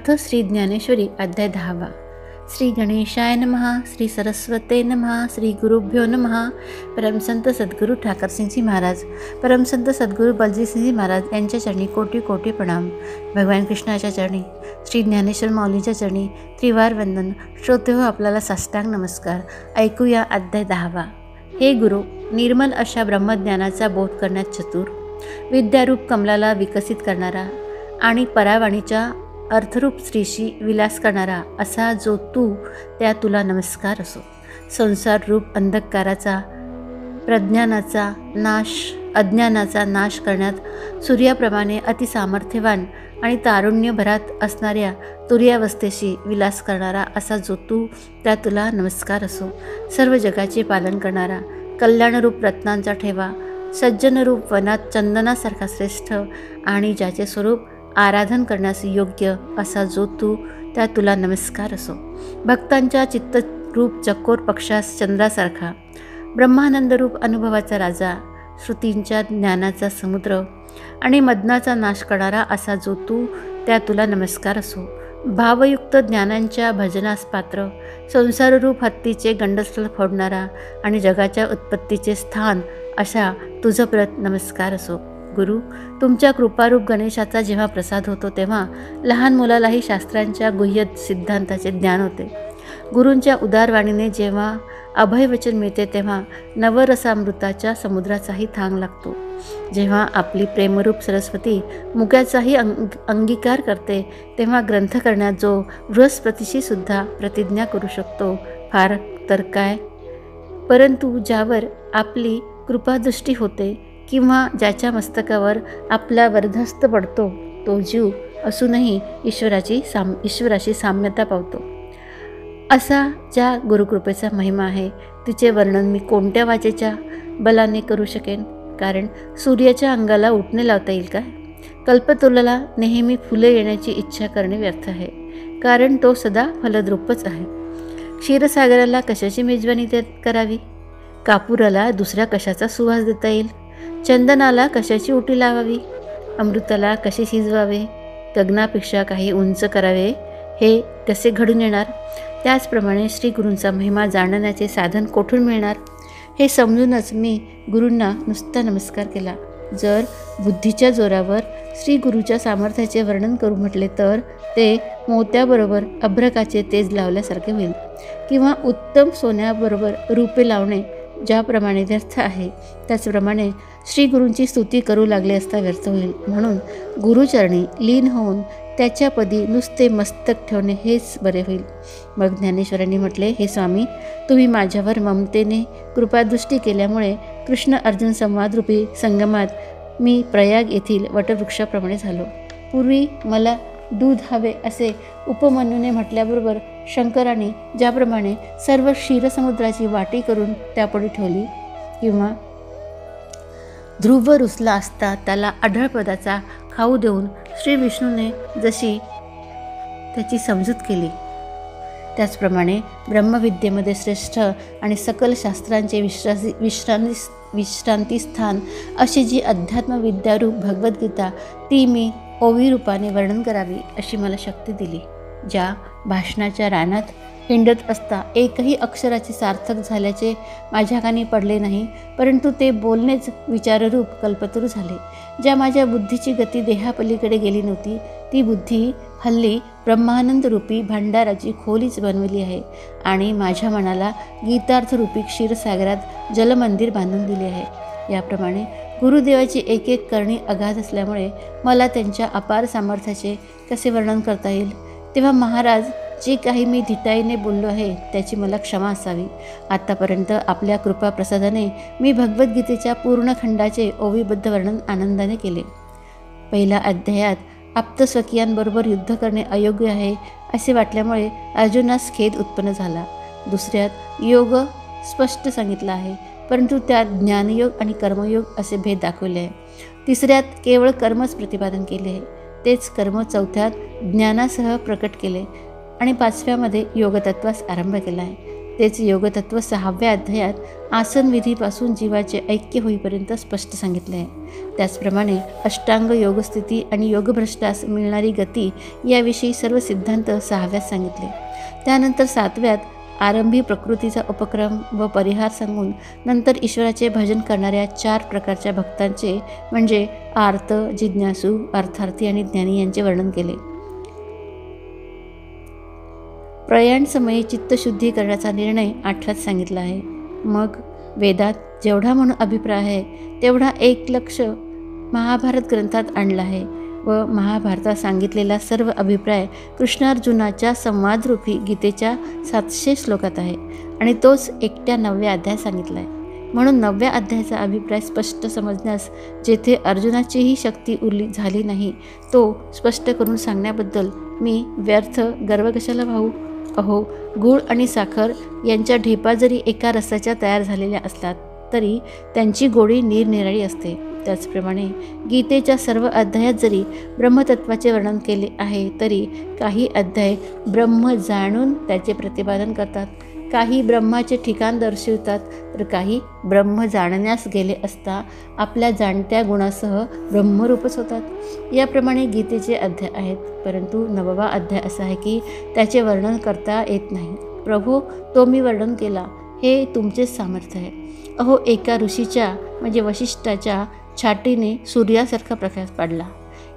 ग्रंथ श्री ज्ञानेश्वरी अध्याय 10. श्री गणेशाय नमः. श्री सरस्वते नमः. श्री गुरुभ्यो नमः. परमसंत सद्गुरू ठाकरसिंहजी महाराज, परमसंत सद्गुरू बलजीतसिंहजी महाराज यांच्या चरणी कोटी कोटी प्रणाम. भगवान कृष्णाच्या चरणी, श्री ज्ञानेश्वर माऊलीच्या चरणी त्रिवार वंदन. श्रोते हो, आपल्याला साष्टांग नमस्कार. ऐकूया अध्याय 10. हे गुरु, निर्मल अशा ब्रह्मज्ञानाचा बोध करण्यात चतुर, विद्यारूप कमलाला विकसित करणारा आणि परावाणीच्या अर्थरूप स्त्रीशी विलास करणारा असा जो तू, त्या तुला नमस्कार असो. संसार रूप अंधकाराचा, प्रज्ञानाचा नाश, अज्ञानाचा नाश करण्यात सूर्याप्रमाणे अतिसामर्थ्यवान आणि तारुण्यभरात असणाऱ्या तुर्यावस्थेशी विलास करणारा असा जो तू, त्या तुला नमस्कार असो. सर्व जगाचे पालन करणारा, कल्याणरूप रत्नांचा ठेवा, सज्जनरूप वनात चंदनासारखा श्रेष्ठ आणि ज्याचे स्वरूप आराधन करण्यास योग्य असा जो तू, त्या तुला नमस्कार असो. भक्तांच्या चित्तरूप चकोर पक्षास चंद्रासारखा, ब्रह्मानंदरूप अनुभवाचा राजा, श्रुतींच्या ज्ञानाचा समुद्र आणि मदनाचा नाश करणारा असा जो तू, त्या तुला नमस्कार असो. भावयुक्त ज्ञानांच्या भजनास पात्र, संसाररूप हत्तीचे गंडस्थळ फोडणारा आणि जगाच्या उत्पत्तीचे स्थान अशा तुझं प्रत नमस्कार असो. गुरु, तुमच्या कृपारूप गणेशाचा जेव्हा प्रसाद होतो तेव्हा लहान मुलालाही शास्त्रांच्या गुह्य सिद्धांताचे ज्ञान होते. गुरूंच्या उदारवाणीने जेव्हा अभयवचन मिळते तेव्हा नवरसामृताच्या समुद्राचाही थांग लागतो. जेव्हा आपली प्रेमरूप सरस्वती मुक्याचाही अंगीकार करते तेव्हा ग्रंथ करण्यात जो बृहस्पतीशी सुद्धा प्रतिज्ञा करू शकतो, फार तर काय. परंतु ज्यावर आपली कृपादृष्टी होते किंवा ज्याच्या मस्तकावर आपला वरदहस्त पडतो, तो जीव असूनही ईश्वराशी साम्यता पावतो. असा ज्या गुरुकृपेचा महिमा आहे, तिचे वर्णन मी कोणत्या वाचेच्या बलाने करू शकेन? कारण सूर्याच्या अंगाला उठणे लावता येईल का? कल्पतरुला नेहमी फुले येण्याची इच्छा करणे व्यर्थ आहे, कारण तो सदा फलद्रूपच आहे. क्षीरसागराला कशाची मेजवानी करावी? कापूराला दुसऱ्या कशाचा सुवास देता येईल? चंदनाला कशाची उटी लावावी? अमृताला कसे शिजवावे? गगनापेक्षा काही उंच करावे, हे कसे घडून येणार? त्याचप्रमाणे श्री गुरूंचा महिमा जाणण्याचे साधन कोठून मिळणार? हे समजूनच मी गुरूंना नुसता नमस्कार केला. जर बुद्धीच्या जोरावर श्री गुरूच्या सामर्थ्याचे वर्णन करू म्हटले तर ते मोत्याबरोबर अभ्रकाचे तेज लावल्यासारखे होईल, किंवा उत्तम सोन्याबरोबर रूपे लावणे ज्याप्रमाणे व्यर्थ आहे, त्याचप्रमाणे श्री गुरूंची स्तुती करू लागले असता व्यर्थ होईल. म्हणून गुरुचरणी लीन होऊन त्याच्यापदी नुसते मस्तक ठेवणे हेच बरे होईल. मग ज्ञानेश्वरांनी म्हटले, हे स्वामी, तुम्ही माझ्यावर ममतेने कृपादृष्टी केल्यामुळे कृष्ण अर्जुन संवादरूपी संगमात मी प्रयाग येथील वटवृक्षाप्रमाणे झालो. पूर्वी मला दूध हवे असे उपमन्यूने म्हटल्याबरोबर शंकराने ज्याप्रमाणे सर्व क्षीरसमुद्राची वाटी करून त्यापुढे ठेवली, किंवा ध्रुव रुसला असता त्याला आढळ पदाचा खाऊ देऊन श्री विष्णूने जशी त्याची समजूत केली, त्याचप्रमाणे ब्रह्मविद्येमध्ये श्रेष्ठ आणि सकल शास्त्रांचे विश्रांती स्थान अशी जी अध्यात्मविद्यारूप भगवद्गीता, ती मी ओवी रूपाने वर्णन करावी अशी मला शक्ती दिली. ज्या भाषणाच्या रानात हिंडत असता एकही अक्षराचे सार्थक झाल्याचे माझ्या कानी पडले नाही, परंतु ते बोलणेच विचाररूप कल्पतरू झाले. ज्या माझ्या बुद्धीची गती देहापलीकडे गेली नव्हती, ती बुद्धी हल्ली ब्रह्मानंदरूपी भांडाराची खोलीच बनवली आहे आणि माझ्या मनाला गीतार्थरूपी क्षीरसागरात जलमंदिर बांधून दिले आहे. याप्रमाणे गुरुदेवाची एक एक करणी अगाध असल्यामुळे मला त्यांच्या अपार सामर्थ्याचे कसे वर्णन करता येईल. तेव्हा महाराज, जे काही मी धिटाईने बोललो आहे त्याची मला क्षमा असावी. आत्तापर्यंत आपल्या कृपाप्रसादाने मी भगवद्गीतेच्या पूर्ण खंडाचे ओवीबद्ध वर्णन आनंदाने केले. पहिल्या अध्यायात आप्तस्वकीयांबरोबर युद्ध करणे अयोग्य आहे असे वाटल्यामुळे अर्जुनास खेद उत्पन्न झाला. दुसऱ्यात योग स्पष्ट सांगितला आहे, परंतु त्यात ज्ञानयोग आणि कर्मयोग असे भेद दाखवले आहे. तिसऱ्यात केवळ कर्मच प्रतिपादन केले आहे, तेच कर्म चौथ्यात ज्ञानासह प्रकट केले आणि पाचव्यामध्ये योगतत्वास आरंभ केला आहे. तेच योगतत्व 6व्या अध्यायात आसनविधीपासून जीवाचे ऐक्य होईपर्यंत स्पष्ट सांगितले आहे. त्याचप्रमाणे अष्टांग योगस्थिती आणि योगभ्रष्टास मिळणारी गती याविषयी सर्व सिद्धांत 6व्यात सांगितले. त्यानंतर 7व्यात आरंभी प्रकृतीचा उपक्रम व परिहार सांगून नंतर ईश्वराचे भजन करणाऱ्या 4 प्रकारच्या भक्तांचे म्हणजे आर्त, जिज्ञासू, अर्थार्थी आणि ज्ञानी यांचे वर्णन केले. प्रयाण समयी चित्तशुद्धी करण्याचा निर्णय 8व्यात सांगितला आहे. मग वेदात जेवढा म्हणून अभिप्राय आहे तेवढा 1 लक्ष महाभारत ग्रंथात आणला आहे व महाभारतात सांगितलेला सर्व अभिप्राय कृष्णार्जुनाच्या संवादरूपी गीतेच्या 700 श्लोकात आहे आणि तोच एकट्या 9व्या अध्यायात सांगितला आहे. म्हणून 9व्या अध्यायाचा अभिप्राय स्पष्ट समजण्यास जेथे अर्जुनाचीही शक्ती उरली झाली नाही तो स्पष्ट करून सांगण्याबद्दल मी व्यर्थ गर्व कशाला वाहू. अहो, गूळ आणि साखर यांच्या ढेपा जरी एका रसाच्या तयार झालेल्या असतात तरी त्यांची गोडी निरनिराळी असते. त्याचप्रमाणे गीतेच्या सर्व अध्यायात जरी ब्रह्मतत्वाचे वर्णन केले आहे तरी काही अध्याय ब्रह्म जाणून त्याचे प्रतिपादन करतात, काही ब्रह्माचे ठिकाण दर्शवतात तर काही ब्रह्म जाणण्यास गेले असता आपल्या जाणत्या गुणासह ब्रह्मरूपच होतात. याप्रमाणे गीतेचे अध्याय आहेत, परंतु 9वा अध्याय असा आहे की त्याचे वर्णन करता येत नाही. प्रभो, तो मी वर्णन केला हे तुमचेच सामर्थ्य आहे. अहो, एका ऋषीच्या म्हणजे वशिष्ठाच्या छाटीने सूर्यासारखा प्रकाश पाडला,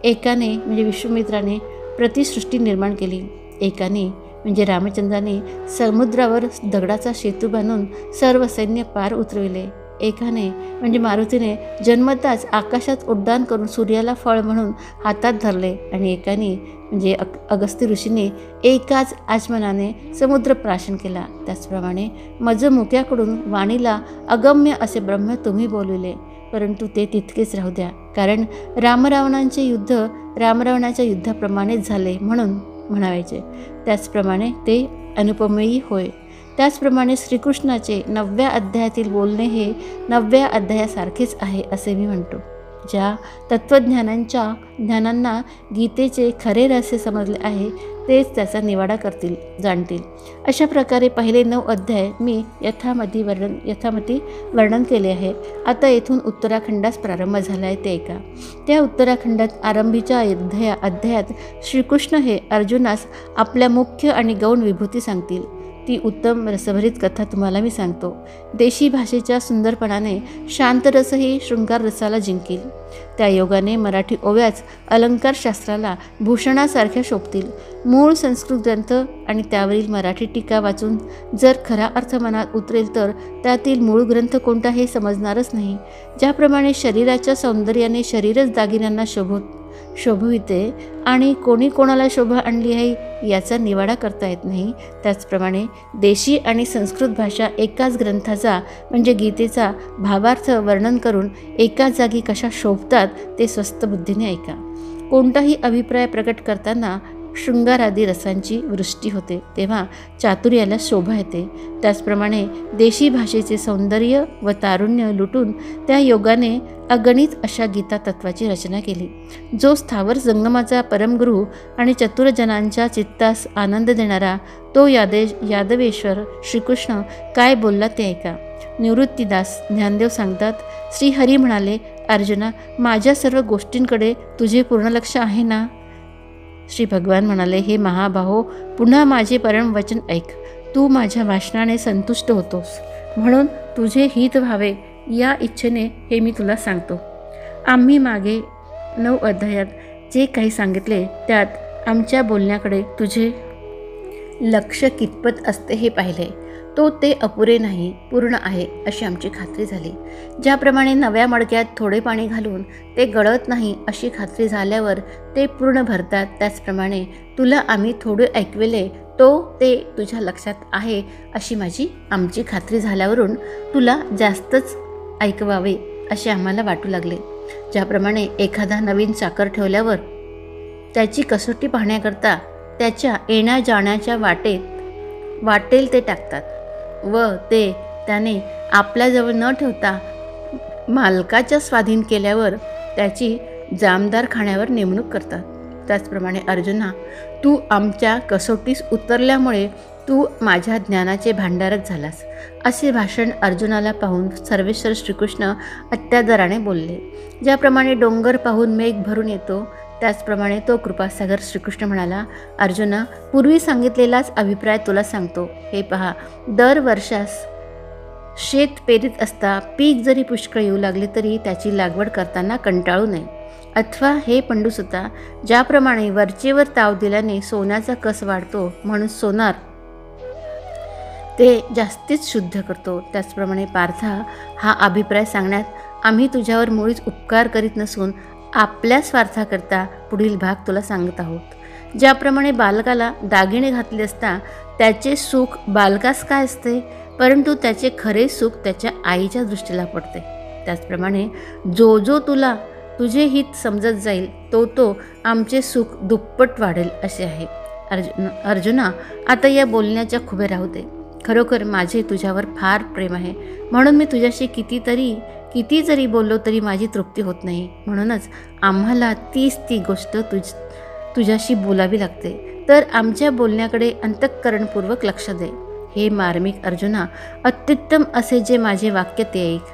एकाने म्हणजे विश्वामित्राने प्रतिसृष्टी निर्माण केली, एकाने म्हणजे रामचंद्राने समुद्रावर दगडाचा सेतू बांधून सर्व सैन्य पार उतरविले, एकाने म्हणजे मारुतीने जन्मताच आकाशात उड्डाण करून सूर्याला फळ म्हणून हातात धरले आणि एकाने म्हणजे अगस्त्य ऋषीने एकाच आचमनाने समुद्र प्राशन केला. त्याचप्रमाणे मजमुक्याकडून वाणीला अगम्य असे ब्रह्म तुम्ही बोलविले, परंतु ते तितकेच राहू द्या, कारण रामरावणांचे युद्ध रामरावणाच्या युद्धाप्रमाणेच झाले म्हणून म्हणायचे. त्याचप्रमाणे ते अनुपमेयी होय. त्याचप्रमाणे श्रीकृष्णाचे 9व्या अध्यायातील बोलणे हे 9व्या अध्यायासारखेच आहे असे मी म्हणतो. ज्या ज्ञानांना गीतेचे खरे रहस्य समजले आहे तेच त्याचा निवाडा करतील, जाणतील. अशा प्रकारे पहिले 9 अध्याय मी यथामती वर्णन केले आहे. आता येथून उत्तराखंडास प्रारंभ झाला आहे ते ऐका. त्या उत्तराखंडात आरंभीच्या अध्यायात श्रीकृष्ण हे अर्जुनास आपल्या मुख्य आणि गौण विभूती सांगतील. ती उत्तम रसभरीत कथा तुम्हाला मी सांगतो. देशी भाषेच्या सुंदरपणाने शांतरसही शृंगार रसाला जिंकील. त्या योगाने मराठी ओव्याच अलंकारशास्त्राला भूषणासारख्या शोभतील. मूळ संस्कृत ग्रंथ आणि त्यावरील मराठी टीका वाचून जर खरा अर्थ मनात उतरेल तर त्यातील मूळ ग्रंथ कोणता हे समजणारच नाही. ज्याप्रमाणे शरीराच्या सौंदर्याने शरीरच दागिन्यांना शोभविते आणि कोणी कोणाला शोभा आणली आहे याचा निवाडा करता येत नाही, त्याचप्रमाणे देशी आणि संस्कृत भाषा एकाच ग्रंथाचा म्हणजे गीतेचा भावार्थ वर्णन करून एकाच जागी कशा शोभतात ते स्वस्त बुद्धीने ऐका. कोणताही अभिप्राय प्रकट करताना शृंगारादी रसांची वृष्टी होते तेव्हा चातुर्याला शोभा येते. त्याचप्रमाणे देशी भाषेचे सौंदर्य व तारुण्य लुटून त्या योगाने अगणित अशा गीता तत्वाची रचना केली. जो स्थावर जंगमाचा परमगुरू आणि चतुरजनांच्या चित्तास आनंद देणारा तो यादवेश्वर श्रीकृष्ण काय बोलला ते ऐका. निवृत्तीदास ज्ञानदेव सांगतात, श्रीहरी म्हणाले, अर्जुना, माझ्या सर्व गोष्टींकडे तुझे पूर्ण लक्ष आहे ना? श्री भगवान म्हणाले, हे महाबाहो, पुन्हा माझे परम वचन ऐक. तू माझ्या भाषणाने संतुष्ट होतोस म्हणून तुझे हित व्हावे या इच्छेने हे मी तुला सांगतो. आम्ही मागे 9 अध्यायात जे काही सांगितले त्यात आमच्या बोलण्याकडे तुझे लक्ष कितपत असते हे पाहिले. ते अपुरे नाही, पूर्ण आहे अशी आमची खात्री झाली. ज्याप्रमाणे नव्या मडक्यात थोडे पाणी घालून ते गळत नाही अशी खात्री झाल्यावर ते पूर्ण भरतात, त्याचप्रमाणे तुला आम्ही थोडे ऐकविले ते तुझ्या लक्षात आहे अशी आमची खात्री झाल्यावरून तुला जास्तच ऐकवावे असे आम्हाला वाटू लागले. ज्याप्रमाणे एखादा नवीन चाकर ठेवल्यावर त्याची कसोटी पाहण्याकरता त्याच्या येण्या जाण्याच्या वाटेल ते टाकतात व ते त्याने आपल्याजवळ न ठेवता मालकाच्या स्वाधीन केल्यावर त्याची जामदार खाण्यावर नेमणूक करतात. त्याचप्रमाणे अर्जुना, तू आमच्या कसोटीस उतरल्यामुळे तू माझ्या ज्ञानाचे भांडारच झालास. असे भाषण अर्जुनाला पाहून सर्वेश्वर श्रीकृष्ण अत्यादराने बोलले. ज्याप्रमाणे डोंगर पाहून मेघ भरून येतो त्याचप्रमाणे तो कृपासागर श्रीकृष्ण म्हणाला, अर्जुना, पूर्वी सांगितलेलाच अभिप्राय तुला सांगतो. हे पहा, दर वर्षास शेत पेरीत असता पीक जरी पुष्कळ येऊ लागले तरी त्याची लागवड करताना कंटाळू नये. अथवा हे पंडूसुता, ज्याप्रमाणे वरचेवर ताव दिल्याने सोन्याचा कस वाढतो म्हणून सोनार ते जास्तीच शुद्ध करतो, त्याचप्रमाणे पार्था, हा अभिप्राय सांगण्यात आम्ही तुझ्यावर मुळीच उपकार करीत नसून आपल्या स्वार्थाकरता पुढील भाग तुला सांगत आहोत. ज्याप्रमाणे बालकाला दागिने घातले असता त्याचे सुख बालकास काय असते, परंतु त्याचे खरे सुख त्याच्या आईच्या दृष्टीला पडते, त्याचप्रमाणे जो जो तुला तुझे हित समजत जाईल तो आमचे सुख दुप्पट वाढेल असे आहे. अर्जुना, आता या बोलण्याच्या खुबे राहू दे. खरोखर माझे तुझ्यावर फार प्रेम आहे, म्हणून मी तुझ्याशी किती जरी बोललो तरी माझी तृप्ती होत नाही. म्हणूनच आम्हाला ती गोष्ट तुझ्याशी बोलावी लागते. तर आमच्या बोलण्याकडे अंतःकरणपूर्वक लक्ष दे. हे मार्मिक अर्जुना, अत्युत्तम असे जे माझे वाक्य ते ऐक.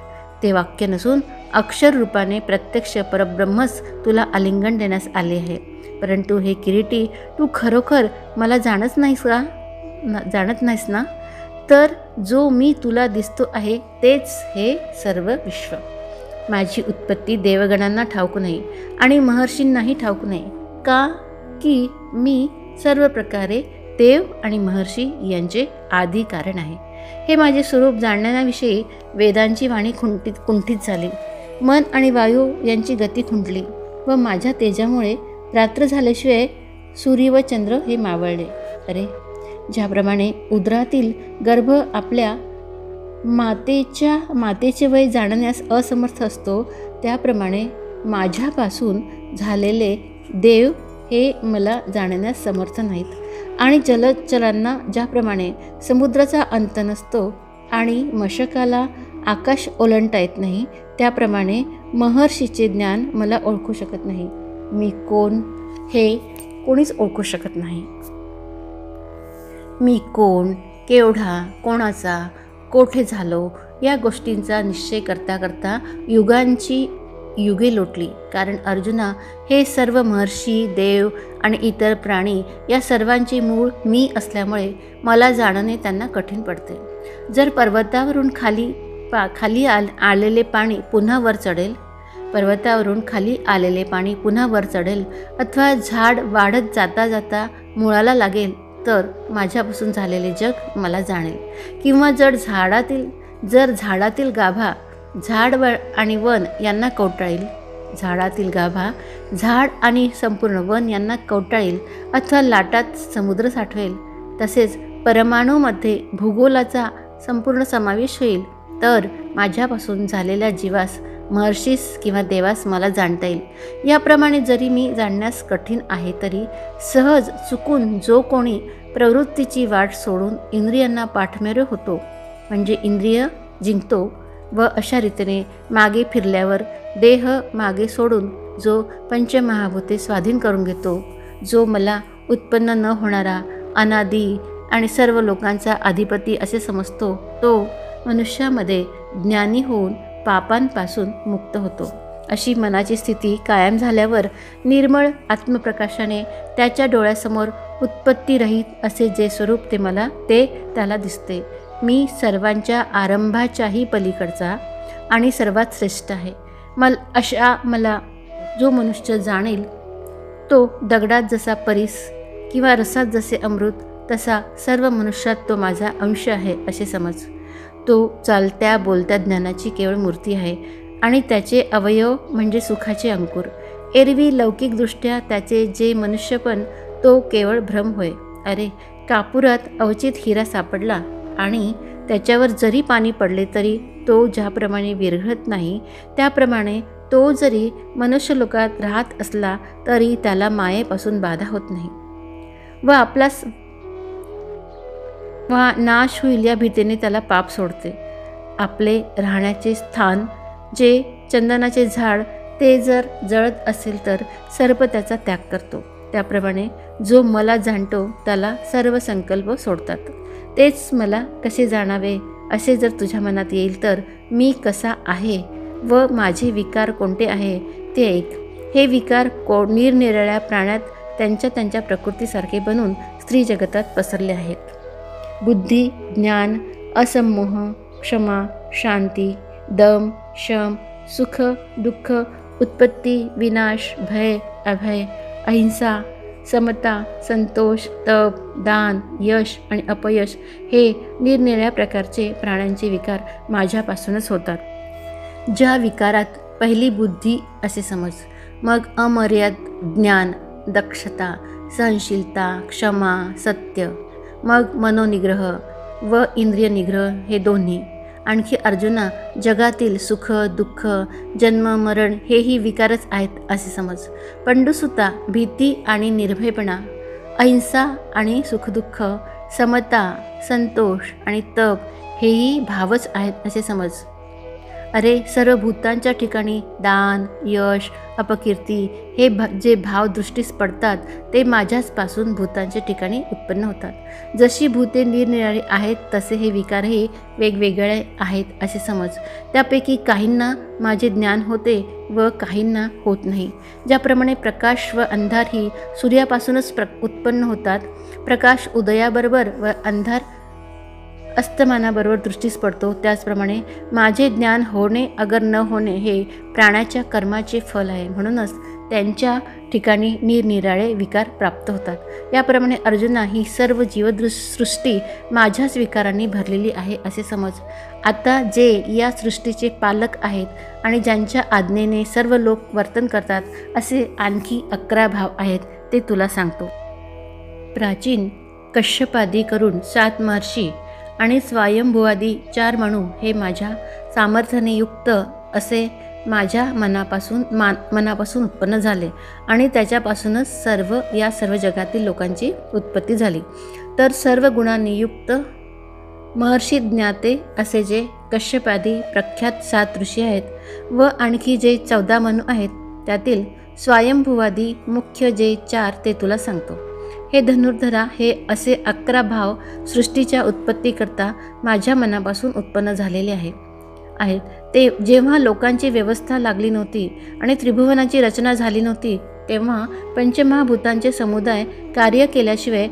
ते वाक्य नसून अक्षर रूपाने प्रत्यक्ष परब्रह्मच तुला आलिंगन देण्यास आले आहे. परंतु हे किरीटी, तू खरोखर मला जाणत नाहीस ना? तर जो मी तुला दिसतो आहे तेच हे सर्व विश्व. माझी उत्पत्ती देवगणांना ठाऊक नाही आणि महर्षींनाही ठाऊक नाही. का की मी सर्व प्रकारे देव आणि महर्षी यांचे आदी कारण आहे. हे माझे स्वरूप जाणण्याविषयी वेदांची वाणी कुंठित झाली. मन आणि वायू यांची गती खुंटली व माझ्या तेजामुळे रात्र झाल्याशिवाय सूर्य व चंद्र हे मावळले. अरे, ज्याप्रमाणे उदरातील गर्भ आपल्या मातेचे वय जाणण्यास असमर्थ असतो, त्याप्रमाणे माझ्यापासून झालेले देव हे मला जाणण्यास समर्थ नाहीत. आणि जलचरांना ज्याप्रमाणे समुद्राचा अंत नसतो आणि मशकाला आकाश ओलांडता येत नाही, त्याप्रमाणे महर्षीचे ज्ञान मला ओळखू शकत नाही. मी कोण हे कोणीच ओळखू शकत नाही. मी कोण, केवढा, कोणाचा, कोठे झालो या गोष्टींचा निश्चय करता युगे लोटली. कारण अर्जुना, हे सर्व महर्षी, देव आणि इतर प्राणी या सर्वांचे मूळ मी असल्यामुळे मला जाणणे त्यांना कठीण पडते. जर पर्वतावरून खाली आलेले पाणी पुन्हा वर चढेल अथवा झाड वाढत जाता जाता मुळाला लागेल तर माझ्यापासून झालेले जग मला जाणेल. किंवा जर झाडातील गाभा झाड आणि वन यांना कवटाळील, झाडातील गाभा झाड आणि संपूर्ण वन यांना कवटाळील अथवा लाटात समुद्र साठवेल, तसेच परमाणूमध्ये भूगोलाचा संपूर्ण समावेश होईल, तर माझ्यापासून झालेल्या जीवास, महर्षीस किंवा देवास मला जाणता येईल. याप्रमाणे जरी मी जाणण्यास कठीण आहे तरी सहज चुकून जो कोणी प्रवृत्तीची वाट सोडून इंद्रियांना पाठमेरे होतो, म्हणजे इंद्रिय जिंकतो व अशा रीतीने मागे फिरल्यावर देह मागे सोडून जो पंचमहाभूते स्वाधीन करून घेतो, जो मला उत्पन्न न होणारा अनादी आणि सर्व लोकांचा अधिपती असे समजतो, तो मनुष्यामध्ये ज्ञानी होऊन पापांपासून मुक्त होतो. अशी मनाची स्थिती कायम झाल्यावर निर्मळ आत्मप्रकाशाने त्याच्या डोळ्यासमोर उत्पत्तीरहित असे जे स्वरूप ते त्याला दिसते. मी सर्वांच्या आरंभाच्याही पलीकडचा आणि सर्वात श्रेष्ठ आहे. मला जो मनुष्य जाणेल तो दगडात जसा परीस किंवा रसात जसे अमृत तसा सर्व मनुष्यात तो माझा अंश आहे असे समज. तो चालत्या बोलत्या ज्ञानाची केवळ मूर्ती आहे आणि त्याचे अवयव म्हणजे सुखाचे अंकुर. एरवी लौकिकदृष्ट्या त्याचे जे मनुष्यपण तो केवळ भ्रम होय. अरे, कापुरात अवचित हिरा सापडला आणि त्याच्यावर जरी पाणी पडले तरी तो ज्याप्रमाणे विरघळत नाही, त्याप्रमाणे तो जरी मनुष्यलोकात राहत असला तरी त्याला मायेपासून बाधा होत नाही व आपला नाश होईल या भीतीने त्याला पाप सोडते. आपले राहण्याचे स्थान जे चंदनाचे झाड ते जर जळत असेल तर सर्प त्याचा त्याग करतो. त्याप्रमाणे जो मला जाणतो त्याला सर्व संकल्प सोडतात. तेच मला कसे जाणावे असे जर तुझ्या मनात येईल तर मी कसा आहे व माझे विकार कोणते आहे ते ऐक. हे विकार निरनिराळ्या प्राण्यात त्यांच्या त्यांच्या प्रकृतीसारखे बनून स्त्री जगतात पसरले आहेत. बुद्धी, ज्ञान, असमोह, क्षमा, शांती, दम, शम, सुख, दुःख, उत्पत्ती, विनाश, भय, अभय, अहिंसा, समता, संतोष, तप, दान, यश आणि अपयश हे निरनिराळ्या प्रकारचे प्राण्यांचे विकार माझ्यापासूनच होतात. ज्या विकारात पहिली बुद्धी असे समज, मग अमर्याद ज्ञान, दक्षता, सहनशीलता, क्षमा, सत्य, मग मनोनिग्रह व इंद्रिय निग्रह हे दोन्ही. आणखी अर्जुना, जगातील सुख, दुःख, जन्म, मरण हेही विकारच आहेत असे समज. पंडुसुता, भीती आणि निर्भयपणा, अहिंसा आणि सुखदुःख, समता, संतोष आणि तप हेही भावच आहेत असे समज. अरे, सर्व भूतांच्या ठिकाणी दान, यश, अपकीर्ती हे जे भाव दृष्टीस पडतात ते माझ्याचपासून भूतांच्या ठिकाणी उत्पन्न होतात. जशी भूते निरनिराळी आहेत तसे हे विकारही वेगवेगळे आहेत असे समज. त्यापैकी काहींना माझे ज्ञान होते व काहींना होत नाही. ज्याप्रमाणे प्रकाश व अंधार ही सूर्यापासूनच उत्पन्न होतात, प्रकाश उदयाबरोबर व अंधार अस्तमानाबरोबर दृष्टीस पडतो, त्याचप्रमाणे माझे ज्ञान होणे अगर न होणे हे प्राण्याच्या कर्माचे फल आहे. म्हणूनच त्यांच्या ठिकाणी निरनिराळे विकार प्राप्त होतात. याप्रमाणे अर्जुना, ही सर्व जीवसृष्टी माझ्याच विकारांनी भरलेली आहे असे समज. आता जे या सृष्टीचे पालक आहेत आणि ज्यांच्या आज्ञेने सर्व लोक वर्तन करतात असे आणखी 11 भाव आहेत ते तुला सांगतो. प्राचीन कश्यपादी करून 7 महर्षी आणि स्वयंभुवादी 4 मणू हे माझ्या सामर्थ्याने युक्त असे माझ्या मनापासून उत्पन्न झाले आणि त्याच्यापासूनच सर्व जगातील लोकांची उत्पत्ती झाली. तर सर्व गुणांनी युक्त महर्षी ज्ञाते असे जे कश्यपादी प्रख्यात 7 ऋषी आहेत व आणखी जे 14 मनु आहेत त्यातील स्वयंभुवादी मुख्य जे 4 ते तुला सांगतो. हे धनुर्धरा, हे असे 11 भाव सृष्टीच्या उत्पत्तीकरता माझ्या मनापासून उत्पन्न झालेले आहेत. ते जेव्हा लोकांची व्यवस्था लागली नव्हती आणि त्रिभुवनाची रचना झाली नव्हती तेव्हा पंचमहाभूतांचे समुदाय कार्य केल्याशिवाय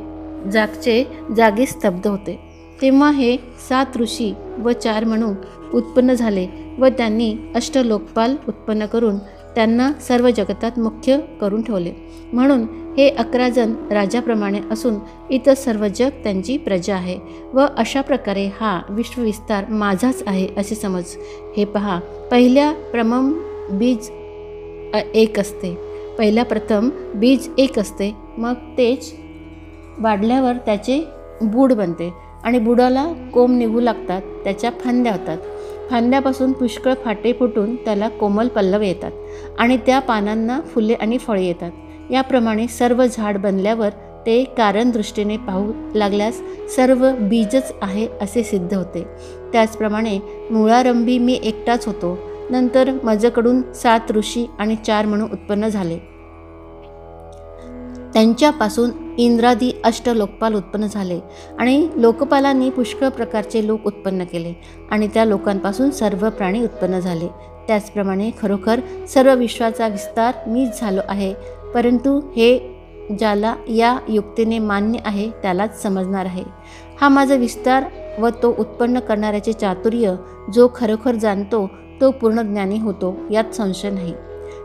जागी स्तब्ध होते. तेव्हा हे 7 ऋषी व 4 मनु उत्पन्न झाले व त्यांनी अष्टलोकपाल उत्पन्न करून त्यांना सर्व जगतात मुख्य करून ठेवले. म्हणून हे 11 जण राजाप्रमाणे असून इतर सर्व जग त्यांची प्रजा आहे व अशा प्रकारे हा विश्वविस्तार माझाच आहे असे समज. हे पहा, प्रथम बीज एक असते, मग तेच वाढल्यावर त्याचे बूड बनते आणि बुडाला कोंब निघू लागतात, त्याच्या फांद्या होतात. फांद्यापासून पुष्कळ फाटे फुटून त्याला कोमल पल्लव येतात आणि त्या पानांना फुले आणि फळे येतात. याप्रमाणे सर्व झाड बनल्यावर ते कारण दृष्टीने पाहू लागल्यास सर्व बीजच आहे असे सिद्ध होते. त्याचप्रमाणे मुळारंभी मी एकटाच होतो. नंतर माझ्याकडून 7 ऋषी आणि 4 मनु उत्पन्न झाले. त्यांच्यापासून इंद्रादी अष्टलोकपाल उत्पन्न झाले आणि लोकपालांनी पुष्कळ प्रकारचे लोक उत्पन्न केले आणि त्या लोकांपासून सर्व प्राणी उत्पन्न झाले. त्याचप्रमाणे खरोखर सर्व विश्वाचा विस्तार मीच झालो आहे, परंतु हे ज्याला या युक्तीने मान्य आहे त्यालाच समजणार आहे. हा माझा विस्तार व तो उत्पन्न करणाऱ्याचे चातुर्य जो खरोखर जाणतो तो पूर्ण ज्ञानी होतो, यात संशय नाही.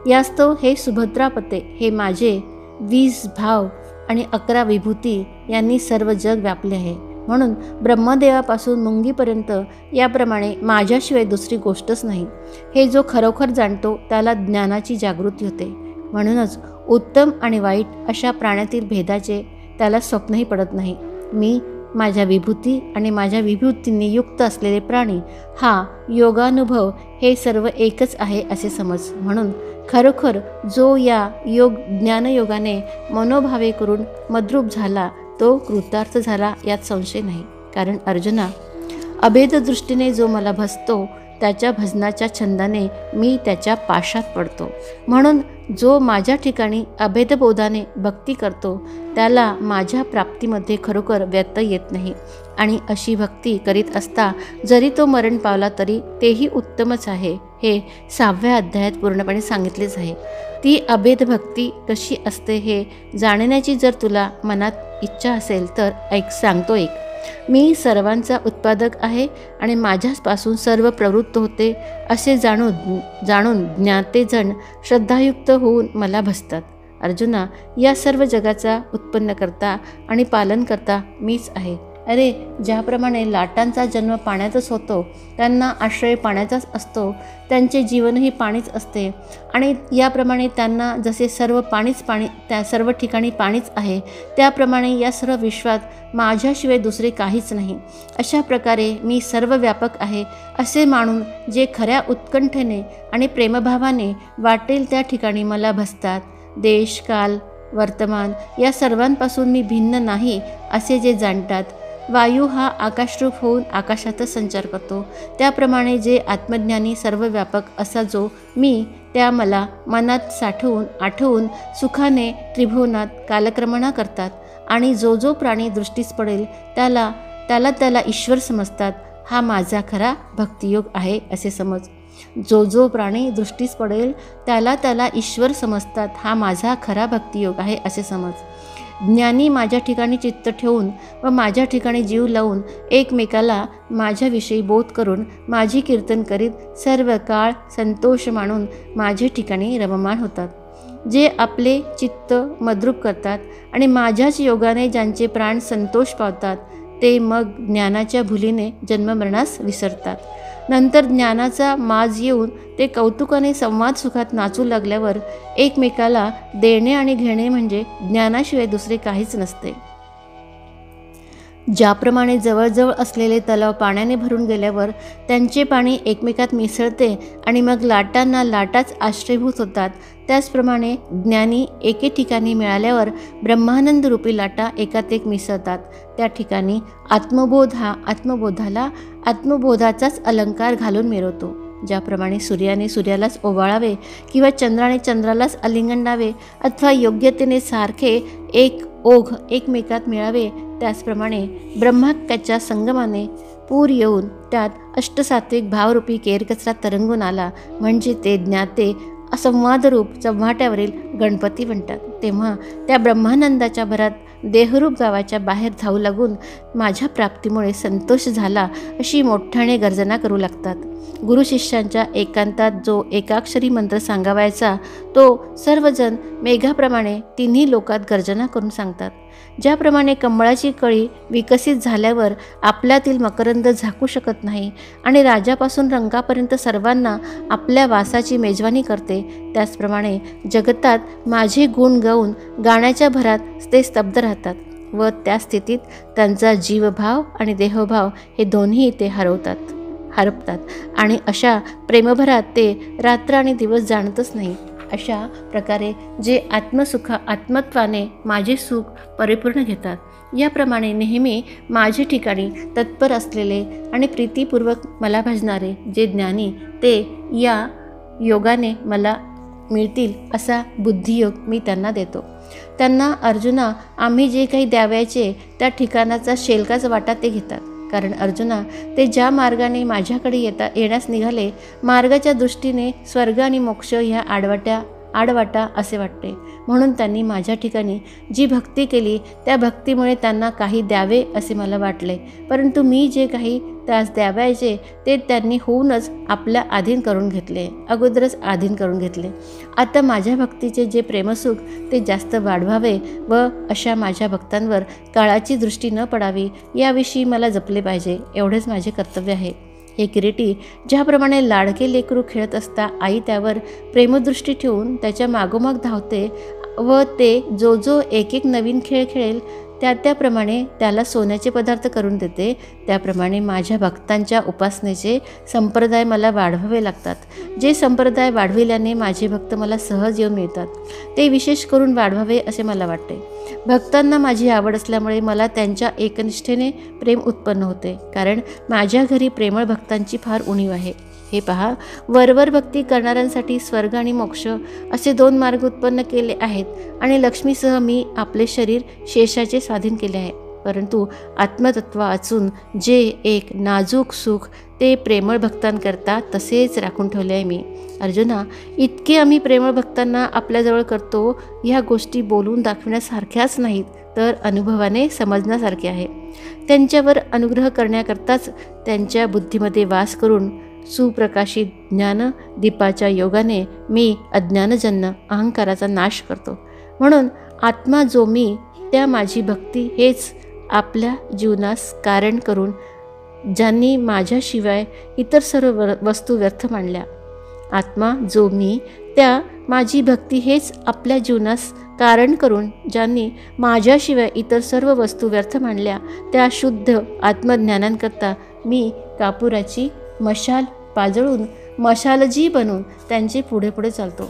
यास्तव हे सुभद्रापते, हे माझे 20 भाव आणि 11 विभूती यांनी सर्व जग व्यापले आहे. म्हणून ब्रह्मदेवापासून मुंगीपर्यंत याप्रमाणे माझ्याशिवाय दुसरी गोष्टच नाही. हे जो खरोखर जाणतो त्याला ज्ञानाची जागृती होते. म्हणूनच उत्तम आणि वाईट अशा प्राण्यातील भेदाचे त्याला स्वप्नही पडत नाही. मी, माझ्या विभूती आणि माझ्या विभूतींनी युक्त असलेले प्राणी, हा योगानुभव हे सर्व एकच आहे असे समज. म्हणून खरोखर जो या ज्ञानयोगाने मनोभावे करून मद्रूप झाला तो कृतार्थ झाला, यात संशय नाही. कारण अर्जुना, अभेद दृष्टीने जो मला भसतो त्याच्या भजनाच्या छंदाने मी त्याच्या पाशात पडतो. म्हणून जो माझ्या ठिकाणी अभेदबोधाने भक्ती करतो त्याला माझ्या प्राप्तीमध्ये खरोखर व्यत्यय येत नाही. आणि अशी भक्ती करीत असता जरी तो मरण पावला तरी तेही उत्तमच आहे. हे 6व्या अध्यायात पूर्णपणे सांगितलेच आहे. ती अभेद भक्ती कशी असते हे जाणण्याची जर तुला मनात इच्छा असेल तर सांगतो ऐक. मी सर्वांचा उत्पादक आहे आणि माझ्यापासून सर्व प्रवृत्त होते असे जाणून ज्ञातेजण श्रद्धायुक्त होऊन मला भजतात. अर्जुना, या सर्व जगाचा उत्पन्नकर्ता आणि पालनकर्ता मीच आहे. अरे, ज्याप्रमाणे लाटांचा जन्म पाण्यातच होतो, त्यांना आश्रय पाण्याचाच असतो, त्यांचे जीवनही पाणीच असते आणि याप्रमाणे त्यांना जसे सर्व पाणी त्या सर्व ठिकाणी पाणीच आहे, त्याप्रमाणे या सर्व विश्वात माझ्याशिवाय दुसरे काहीच नाही. अशा प्रकारे मी सर्व व्यापक आहे असे मानून जे खऱ्या उत्कंठेने आणि प्रेमभावाने वाटेल त्या ठिकाणी मला भजतात. देश, काल, वर्तमान या सर्वांपासून मी भिन्न नाही असे जे जाणतात. वायू हा आकाशरूप होऊन आकाशातच संचार करतो, त्याप्रमाणे जे आत्मज्ञानी सर्व व्यापक असा जो मी, त्या मला मनात साठवून आठवून सुखाने त्रिभुवनात कालक्रमणा करतात. आणि जो जो प्राणी दृष्टीस पडेल त्याला ईश्वर समजतात. हा माझा खरा भक्तियोग आहे असे समज. जो जो प्राणी दृष्टीस पडेल त्याला ईश्वर समजतात. हा माझा खरा भक्तियोग आहे असे समज. ज्ञानी माझ्या ठिकाणी चित्त ठेवून व माझ्या ठिकाणी जीव लावून एकमेकाला माझ्याविषयी बोध करून माझी कीर्तन करीत सर्व काळ संतोष मानून माझ्या ठिकाणी रममाण होतात. जे आपले चित्त मद्रूप करतात आणि माझ्याच योगाने ज्यांचे प्राण संतोष पावतात ते मग ज्ञानाच्या भुलीने जन्ममरणास विसरतात. नंतर ज्ञानाचा माज येऊन ते कौतुकाने संवाद सुखात नाचू लागल्यावर एकमेकाला देणे आणि घेणे म्हणजे ज्ञानाशिवाय दुसरे काहीच नसते. ज्याप्रमाणे जवळजवळ असलेले तलाव पाण्याने भरून गेल्यावर त्यांचे पाणी एकमेकात मिसळते आणि मग लाटांना लाटाच आश्रयभूत होतात, त्याचप्रमाणे ज्ञानी एके ठिकाणी मिळाल्यावर ब्रह्मानंद रूपी लाटा एकात एक मिसळतात. त्या ठिकाणी आत्मबोध हा आत्मबोधाला आत्मबोधाचाच अलंकार घालून मिरवतो. ज्याप्रमाणे सूर्याने सूर्यालाच ओवाळावे किंवा चंद्राने चंद्रालाच आलिंगनावे अथवा योग्यतेने सारखे एक ओघ एकमेकात मिळावे, त्याचप्रमाणे ब्रह्माक्याच्या संगमाने पूर येऊन त्यात अष्टसात्विक भावरूपी केरकचरा तरंगून आला म्हणजे ते ज्ञाते असंवादरूप चव्हाट्यावरील गणपती म्हणतात. तेव्हा त्या ब्रह्मानंदाच्या भरात देहरूप गावाच्या बाहेर धावू लागून माझ्या प्राप्तीमुळे संतोष झाला अशी मोठ्याने गर्जना करू लागतात. गुरु शिष्यांच्या एकांतात जो एकाक्षरी मंत्र सांगावायचा तो सर्वजण मेघाप्रमाणे तिन्ही लोकात गर्जना करून सांगतात. ज्याप्रमाणे कमळाची कळी विकसित झाल्यावर आपल्यातील मकरंद झाकू शकत नाही आणि राजापासून रंगापर्यंत सर्वांना आपल्या वासाची मेजवानी करते, त्याचप्रमाणे जगतात माझे गुण गाऊन गाण्याच्या भरात ते स्तब्ध राहतात व त्या स्थितीत त्यांचा जीवभाव आणि देहभाव हे दोन्ही ते हरपतात आणि अशा प्रेमभरात ते रात्र आणि दिवस जाणतच नाही. अशा प्रकारे जे आत्मत्वाने माझे सुख परिपूर्ण घेतात, याप्रमाणे नेहमी माझे ठिकाणी तत्पर असलेले आणि प्रीतीपूर्वक मला भजणारे जे ज्ञानी ते या योगाने मला मिळतील असा बुद्धियोग मी त्यांना देतो. त्यांना अर्जुना आम्ही जे काही द्यावयाचे त्या ठिकाणाचा शेलकाच वाटा ते घेतात. कारण अर्जुना ते ज्या मार्गाने माझ्याकडे येण्यास निघाले मार्गाच्या दृष्टीने स्वर्ग आणि मोक्ष ह्या आडवाटा असे वाटते. म्हणून त्यांनी माझ्या ठिकाणी जी भक्ती केली त्या भक्तीमुळे त्यांना काही द्यावे असे मला वाटले, परंतु मी जे काही त्यास द्यावायचे ते त्यांनी होऊनच आपल्या अधीन करून घेतले, अगोदरच अधीन करून घेतले. आता माझ्या भक्तीचे जे प्रेमसुख ते जास्त वाढवावे व अशा माझ्या भक्तांवर काळाची दृष्टी न पडावी याविषयी मला जपले पाहिजे, एवढेच माझे कर्तव्य आहे. हे किरीटी, ज्याप्रमाणे लाडके लेकरू खेळत असता आई त्यावर प्रेमदृष्टी ठेवून त्याच्या मागोमाग धावते व ते जो एक नवीन खेळ खेळेल त्याप्रमाणे त्याला सोन्याचे पदार्थ करून देते, त्याप्रमाणे माझ्या भक्तांच्या उपासनेचे संप्रदाय मला वाढवावे लागतात. जे संप्रदाय वाढविल्याने माझे भक्त मला सहज येऊन मिळतात ते विशेष करून वाढवावे असे मला वाटते. भक्तांना माझी आवड असल्यामुळे मला त्यांच्या एकनिष्ठेने प्रेम उत्पन्न होते, कारण माझ्या घरी प्रेमळ भक्तांची फार उणीव आहे. हे पहा, वरवर भक्ती करणाऱ्यांसाठी स्वर्ग आणि मोक्ष असे 2 मार्ग उत्पन्न केले आहेत आणि लक्ष्मीसह मी आपले शरीर शेषाचे स्वाधीन केले आहे. परंतु आत्मतत्व वाचून जे एक नाजूक सुख ते प्रेमळ भक्तांकरता तसेच राखून ठेवले आहे मी. अर्जुना, इतके आम्ही प्रेमळ भक्तांना आपल्याजवळ करतो, ह्या गोष्टी बोलून दाखविण्यासारख्याच नाहीत, तर अनुभवाने समजण्यासारखे आहे. त्यांच्यावर अनुग्रह करण्याकरताच त्यांच्या बुद्धीमध्ये वास करून सुप्रकाशित ज्ञान दीपाच्या योगाने मी अज्ञानजन्य अहंकाराचा नाश करतो. म्हणून आत्मा जो मी, त्या माझी भक्ती हेच आपल्या जीवनास कारण करून ज्यांनी माझ्याशिवाय इतर सर्व वस्तू व्यर्थ मानल्या, आत्मा जो मी, त्या माझी भक्ती हेच आपल्या जीवनास कारण करून ज्यांनी माझ्याशिवाय इतर सर्व वस्तू व्यर्थ मानल्या, त्या शुद्ध आत्मज्ञानांकरता मी कापुराची मशाल पाजळून मशालजी बनून त्यांचे पुढे पुढे चालतो.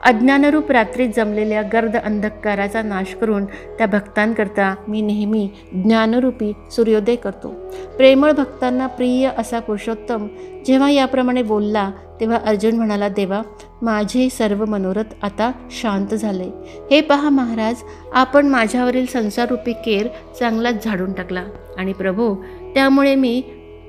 अज्ञानरूप रात्रीत जमलेल्या गर्द अंधकाराचा नाश करून त्या भक्तांकरता मी नेहमी ज्ञानरूपी सूर्योदय करतो. प्रेमळ भक्तांना प्रिय असा पुरुषोत्तम जेव्हा याप्रमाणे बोलला, तेव्हा अर्जुन म्हणाला, देवा, माझे सर्व मनोरथ आता शांत झाले. हे पहा महाराज, आपण माझ्यावरील संसाररूपी केर चांगलाच झाडून टाकला आणि प्रभो, त्यामुळे मी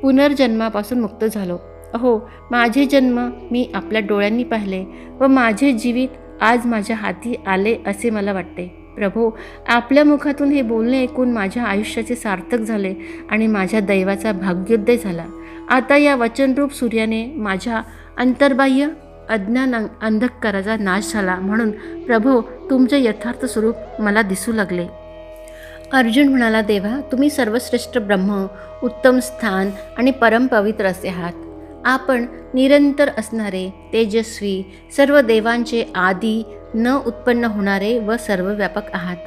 पुनर्जन्मापासून मुक्त झालो. अहो, माझे जन्म मी आपल्या डोळ्यांनी पाहिले व माझे जीवित आज माझ्या हाती आले असे मला वाटते. प्रभो, आपल्या मुखातून हे बोलणे ऐकून माझ्या आयुष्याचे सार्थक झाले आणि माझ्या दैवाचा भाग्योदय झाला. आता या वचनरूप सूर्याने माझ्या अंतर्बाह्य अज्ञान अंधकाराचा नाश झाला. म्हणून प्रभो, तुमचे यथार्थ स्वरूप मला दिसू लागले. अर्जुन म्हणाला, देवा, तुम्ही सर्वश्रेष्ठ ब्रह्म, उत्तम स्थान आणि परमपवित्र असे आहात. आपण निरंतर असणारे, तेजस्वी, सर्व देवांचे आदी, न उत्पन्न होणारे व सर्वव्यापक आहात.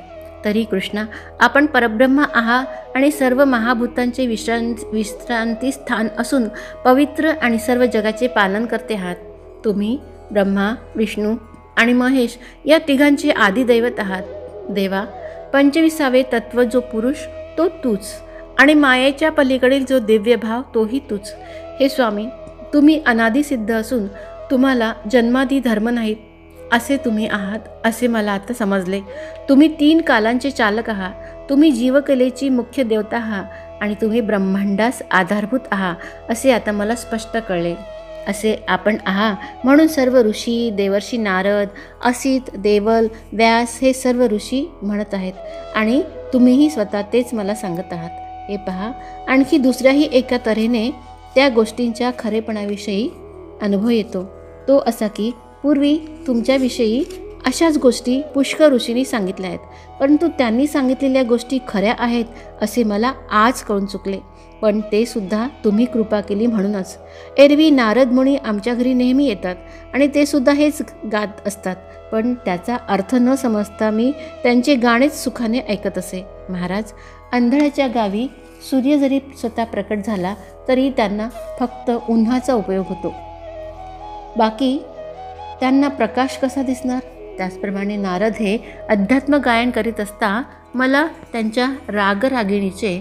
तरी कृष्णा, आपण परब्रह्म आहात आणि सर्व महाभूतांचे विश्रांती स्थान असून पवित्र आणि सर्व जगाचे पालन करते आहात. तुम्ही ब्रह्मा, विष्णू आणि महेश या तिघांचे आदिदैवत आहात. देवा, 25वे तत्व जो पुरुष तो तूच आणि मायेच्या पलीकडील जो दिव्य भाव तोही तूच. हे स्वामी, तुम्ही अनादिसिद्ध असून तुम्हाला जन्मादी धर्म नाहीत असे तुम्ही आहात असे मला आता समजले. तुम्ही 3 कालांचे चालक आहात. तुम्ही जीवकलेची मुख्य देवता आहात आणि तुम्ही ब्रह्मांडास आधारभूत आहात असे आता मला स्पष्ट कळले. असे आपण आहात म्हणून सर्व ऋषी, देवर्षी नारद, असित, देवल, व्यास हे सर्व ऋषी म्हणत आहेत आणि तुम्हीही स्वतः तेच मला सांगत आहात. हे पहा, आणखी दुसऱ्याही एका तऱ्हेने त्या गोष्टींच्या खरेपणाविषयी अनुभव येतो. तो असा की पूर्वी तुमच्याविषयी अशाच गोष्टी पुष्कळ ऋषींनी सांगितल्या आहेत, परंतु त्यांनी सांगितलेल्या गोष्टी खऱ्या आहेत असे मला आज कळून चुकले. पण ते सुद्धा तुम्ही कृपा केली म्हणूनच. एरवी नारद मुनी आमच्या घरी नेहमी येतात आणि ते सुद्धा हेच गात असतात, पण त्याचा अर्थ न समजता मी त्यांचे गाणेच सुखाने ऐकत असे. महाराज, आंधळ्याच्या गावी सूर्य जरी स्वतः प्रकट झाला तरी त्यांना फक्त उन्हाचा उपयोग होतो, बाकी त्यांना प्रकाश कसा दिसणार? त्याचप्रमाणे नारद हे अध्यात्म गायन करीत असता मला त्यांच्या रागरागिणीचे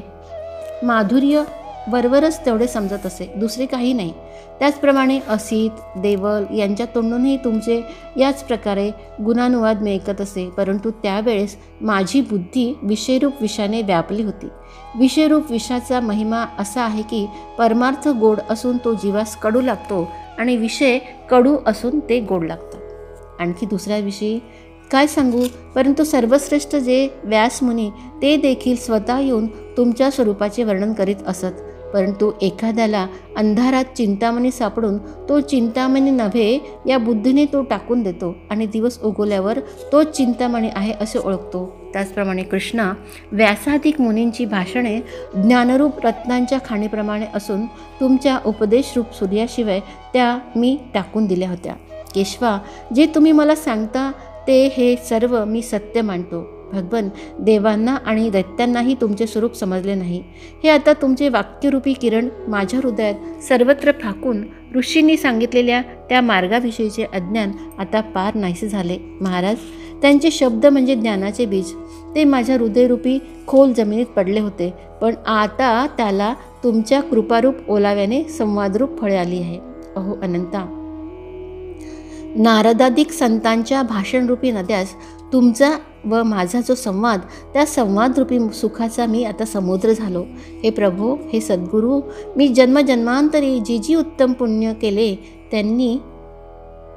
माधुर्य वरवरच तेवढे समजत असे, दुसरे काही नाही. त्याचप्रमाणे असित, देवल यांच्या तोंडूनही तुमचे याच प्रकारे गुणानुवाद मी ऐकत असे, परंतु त्यावेळेस माझी बुद्धी विषयरूप विषाने व्यापली होती. विषयरूप विषाचा महिमा असा आहे की परमार्थ गोड असून तो जीवास कडू लागतो आणि विषय कडू असून ते गोड लागतात. आणखी दुसऱ्या विषयी काय सांगू, परंतु सर्वश्रेष्ठ जे व्यासमुनी ते देखील स्वतः येऊन तुमच्या स्वरूपाचे वर्णन करीत असत. परंतु एखाद्याला अंधारात चिंतामणी सापडून तो चिंतामणी नव्हे या बुद्धीने तो टाकून देतो आणि दिवस उगवल्यावर तो चिंतामणी आहे असे ओळखतो. त्याचप्रमाणे कृष्णा, व्यासाधिक मुनींची भाषणे ज्ञानरूप रत्नांच्या खाणीप्रमाणे असून तुमच्या उपदेशरूप सूर्याशिवाय त्या मी टाकून दिल्या होत्या. केशवा, जे तुम्ही मला सांगता ते हे सर्व मी सत्य मानतो. भगवन, देवांना आणि दैत्यांनाही तुमचे स्वरूप समजले नाही. हे आता तुमचे वाक्यरूपी किरण माझ्या हृदयात सर्वत्र फाकून ऋषींनी सांगितलेल्या त्या मार्गाविषयीचे अज्ञान आता पार नाहीसे झाले. महाराज, त्यांचे शब्द म्हणजे ज्ञानाचे बीज, ते माझ्या हृदयरूपी खोल जमिनीत पडले होते, पण आता त्याला तुमच्या कृपारूप ओलाव्याने संवादरूप फळे आली आहे. अहो अनंता, नारदादिक संतांच्या भाषणरूपी नद्यास तुमचा व माझा जो संवाद, त्या संवादरूपी सुखाचा मी आता समुद्र झालो. हे प्रभो, हे सद्गुरू, मी जन्मजन्मांतरी जी जी उत्तम पुण्य केले त्यांनी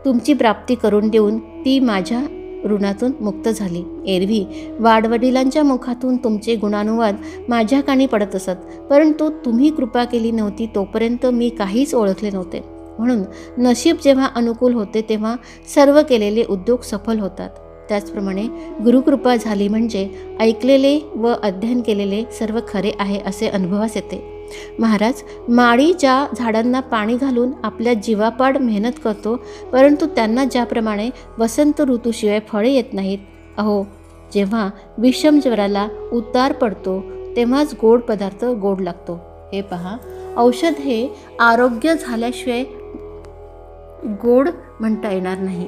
तुमची प्राप्ती करून देऊन ती माझ्या ऋणातून मुक्त झाली. एरवी वाडवडिलांच्या मुखातून तुमचे गुणानुवाद माझ्या कानी पडत असत, परंतु तुम्ही कृपा केली नव्हती तोपर्यंत मी काहीच ओळखले नव्हते. म्हणून नशीब जेव्हा अनुकूल होते तेव्हा सर्व केलेले उद्योग सफल होतात. त्याचप्रमाणे गुरुकृपा झाली म्हणजे ऐकलेले व अध्ययन केलेले सर्व खरे आहे असे अनुभवास येते. महाराज, माळी ज्या झाडांना पाणी घालून आपल्या जीवापाड मेहनत करतो, परंतु त्यांना ज्याप्रमाणे वसंत ऋतूशिवाय फळे येत नाहीत, अहो जेव्हा विषम ज्वराला उतार पडतो तेव्हाच गोड पदार्थ गोड लागतो. हे पहा, औषध हे आरोग्य झाल्याशिवाय गोड म्हणता येणार नाही.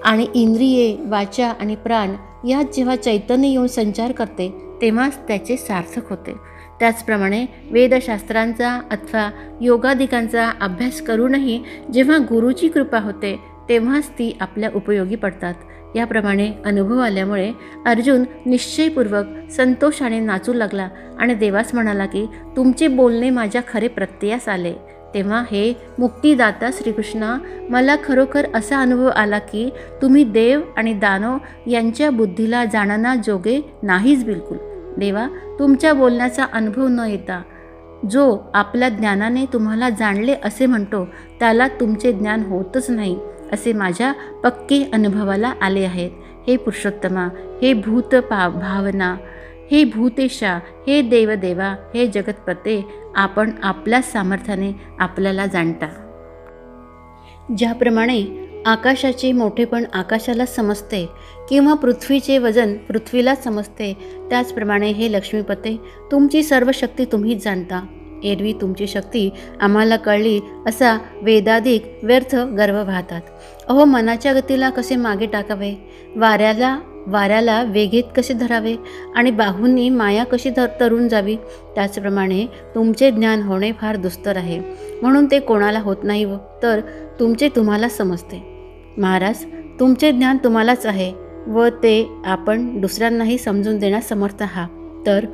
आणि इंद्रिये, वाचा आणि प्राण यात जेव्हा चैतन्य येऊन संचार करते तेव्हाच त्याचे सार्थक होते. त्याचप्रमाणे वेदशास्त्रांचा अथवा योगादिकांचा अभ्यास करूनही जेव्हा गुरुची कृपा होते तेव्हाच ती आपल्या उपयोगी पडतात. याप्रमाणे अनुभव आल्यामुळे अर्जुन निश्चयपूर्वक संतोषाने नाचू लागला आणि देवास म्हणाला की तुमचे बोलणे माझ्या खरे प्रत्ययास आले. तेव्हा हे मुक्तिदाता श्रीकृष्णा, मला खरोखर असा अनुभव आला की तुम्ही देव आणि दानव यांच्या बुद्धीला जाणना जोगे नाहीच बिलकुल. देवा, तुमच्या बोलण्याचा अनुभव न येता जो आपल्या ज्ञानाने तुम्हाला जाणले असे म्हणतो त्याला तुमचे ज्ञान होतच नाही असे माझ्या पक्के अनुभवाला आले आहेत. हे पुरुषोत्तमा, हे भूत भावना, हे भूतेशा, हे देवदेवा, हे जगतपते, आपण आपल्या सामर्थ्याने आपल्याला जाणता. ज्याप्रमाणे आकाशाचे मोठेपण आकाशाला समजते किंवा पृथ्वीचे वजन पृथ्वीला समजते, त्याचप्रमाणे हे लक्ष्मीपते, तुमची सर्व शक्ती तुम्हीच जाणता. एरवी तुमची शक्ती आम्हाला कळली असा वेदाधिक व्यर्थ गर्व वाहतात. अहो, मनाच्या गतीला कसे मागे टाकावे, वाऱ्याला वेगेत कसे धरावे आणि बाहूंनी माया कशी तरून जावी, त्याचप्रमाणे तुमचे ज्ञान होणे फार दुस्तर आहे. म्हणून ते कोणाला होत नाही तर तुमचे तुम्हाला समजते. महाराज, तुमचे ज्ञान तुम्हालाच आहे व ते आपण दुसऱ्यांनाही समजून देण्यास समर्थ आहात. तर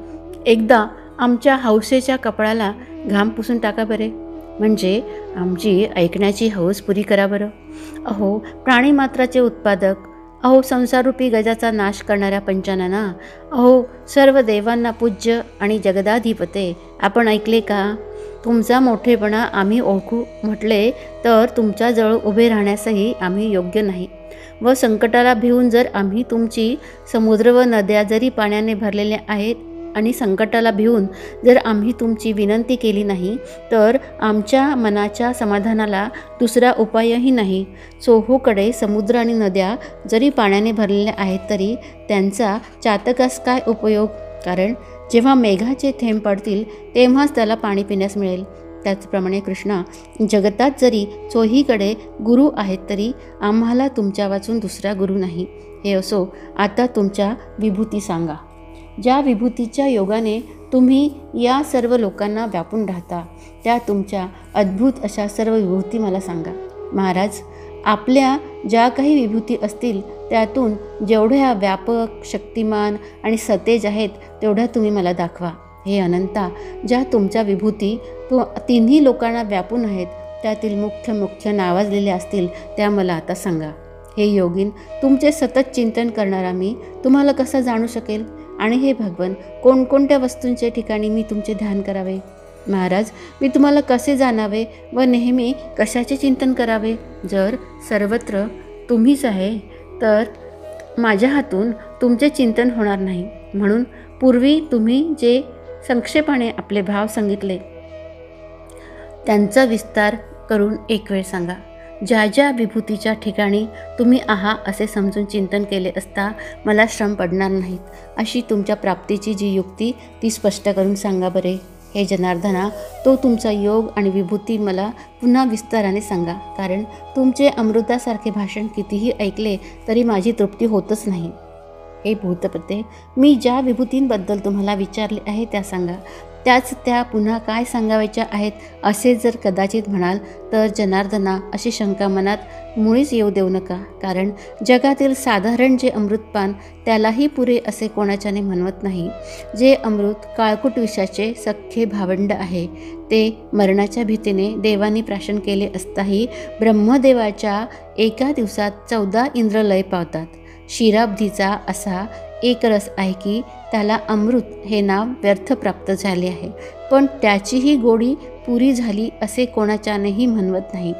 एकदा आमच्या हौसेच्या कपडाला घाम पुसून टाका बरे, म्हणजे आमची ऐकण्याची हौस पुरी करा बरं. अहो प्राणीमात्राचे उत्पादक, अहो संसाररूपी गजाचा नाश करणाऱ्या पंचानना, अहो सर्व देवांना पूज्य आणि जगदाधिपते, आपण ऐकले का? तुमचा मोठेपणा आम्ही ओळखू म्हटले तर तुमच्याजवळ उभे राहण्यासही आम्ही योग्य नाही व संकटाला भिवून जर आम्ही तुमची समुद्र व नद्या जरी पाण्याने भरलेल्या आहेत आणि संकटाला भिवून जर आम्ही तुमची विनंती केली नाही तर आमच्या मनाच्या समाधानाला दुसरा उपायही नाही. चोहोकडे समुद्र आणि नद्या जरी पाण्याने भरलेल्या आहेत तरी त्यांचा चातकास काय उपयोग, कारण जेव्हा मेघाचे थेंब पडतील तेव्हाच त्याला पाणी पिण्यास मिळेल. त्याचप्रमाणे कृष्णा, जगतात जरी चोहीकडे गुरु आहेत तरी आम्हाला तुमच्या वाचून दुसरा गुरु नाही. हे असो, आता तुमच्या विभूती सांगा. ज्या विभूतीच्या योगाने तुम्ही या सर्व लोकांना व्यापून राहता त्या तुमच्या अद्भुत अशा सर्व विभूती मला सांगा. महाराज, आपल्या ज्या काही विभूती असतील त्यातून जेवढ्या व्यापक, शक्तिमान आणि सतेज आहेत तेवढ्या तुम्ही मला दाखवा. हे अनंता, ज्या तुमच्या विभूती तिन्ही लोकांना व्यापून आहेत त्यातील मुख्य नावाजलेल्या असतील त्या मला आता सांगा. हे योगीन, तुमचे सतत चिंतन करणारा मी तुम्हाला कसा जाणू शकेल? आणि हे भगवन, कोणकोणत्या वस्तूंच्या ठिकाणी मी तुमचे ध्यान करावे? महाराज, मी तुम्हाला कसे जाणावे व नेहमी कशाचे चिंतन करावे? जर सर्वत्र तुम्हीच आहे तर माझ्या हातून तुमचे चिंतन होणार नाही. म्हणून पूर्वी तुम्ही जे संक्षेपाने आपले भाव सांगितले त्यांचा विस्तार करून एक वेळ सांगा. ज्या ज्या विभूतीच्या ठिकाणी तुम्ही आहात असे समजून चिंतन केले असता मला श्रम पडणार नाहीत अशी तुमच्या प्राप्तीची जी युक्ती ती स्पष्ट करून सांगा बरे. हे जनार्दना, तो तुमचा योग आणि विभूती मला पुन्हा विस्ताराने सांगा, कारण तुमचे अमृतासारखे भाषण कितीही ऐकले तरी माझी तृप्ती होतच नाही. हे भूतपते, मी ज्या विभूतींबद्दल तुम्हाला विचारले आहे त्या सांगा. त्याच त्या पुन्हा काय सांगावायच्या आहेत असे जर कदाचित म्हणाल तर जनार्दना, अशी शंका मनात मुळीच येऊ देऊ नका. कारण जगातील साधारण जे अमृतपान त्यालाही पुरे असे कोणाच्याने म्हणवत नाही. जे अमृत काळकूट विषाचे सख्खे भावंड आहे ते मरणाच्या भीतीने देवानी प्राशन केले असताही ब्रह्मदेवाच्या एका दिवसात 14 इंद्र लय पावतात. क्षीराब्धीचा असा एक रस आहे की त्याला अमृत हे नाव व्यर्थ प्राप्त झाले आहे, पण त्याचीही गोडी पुरी झाली असे कोणाच्यानेही म्हणवत नाही.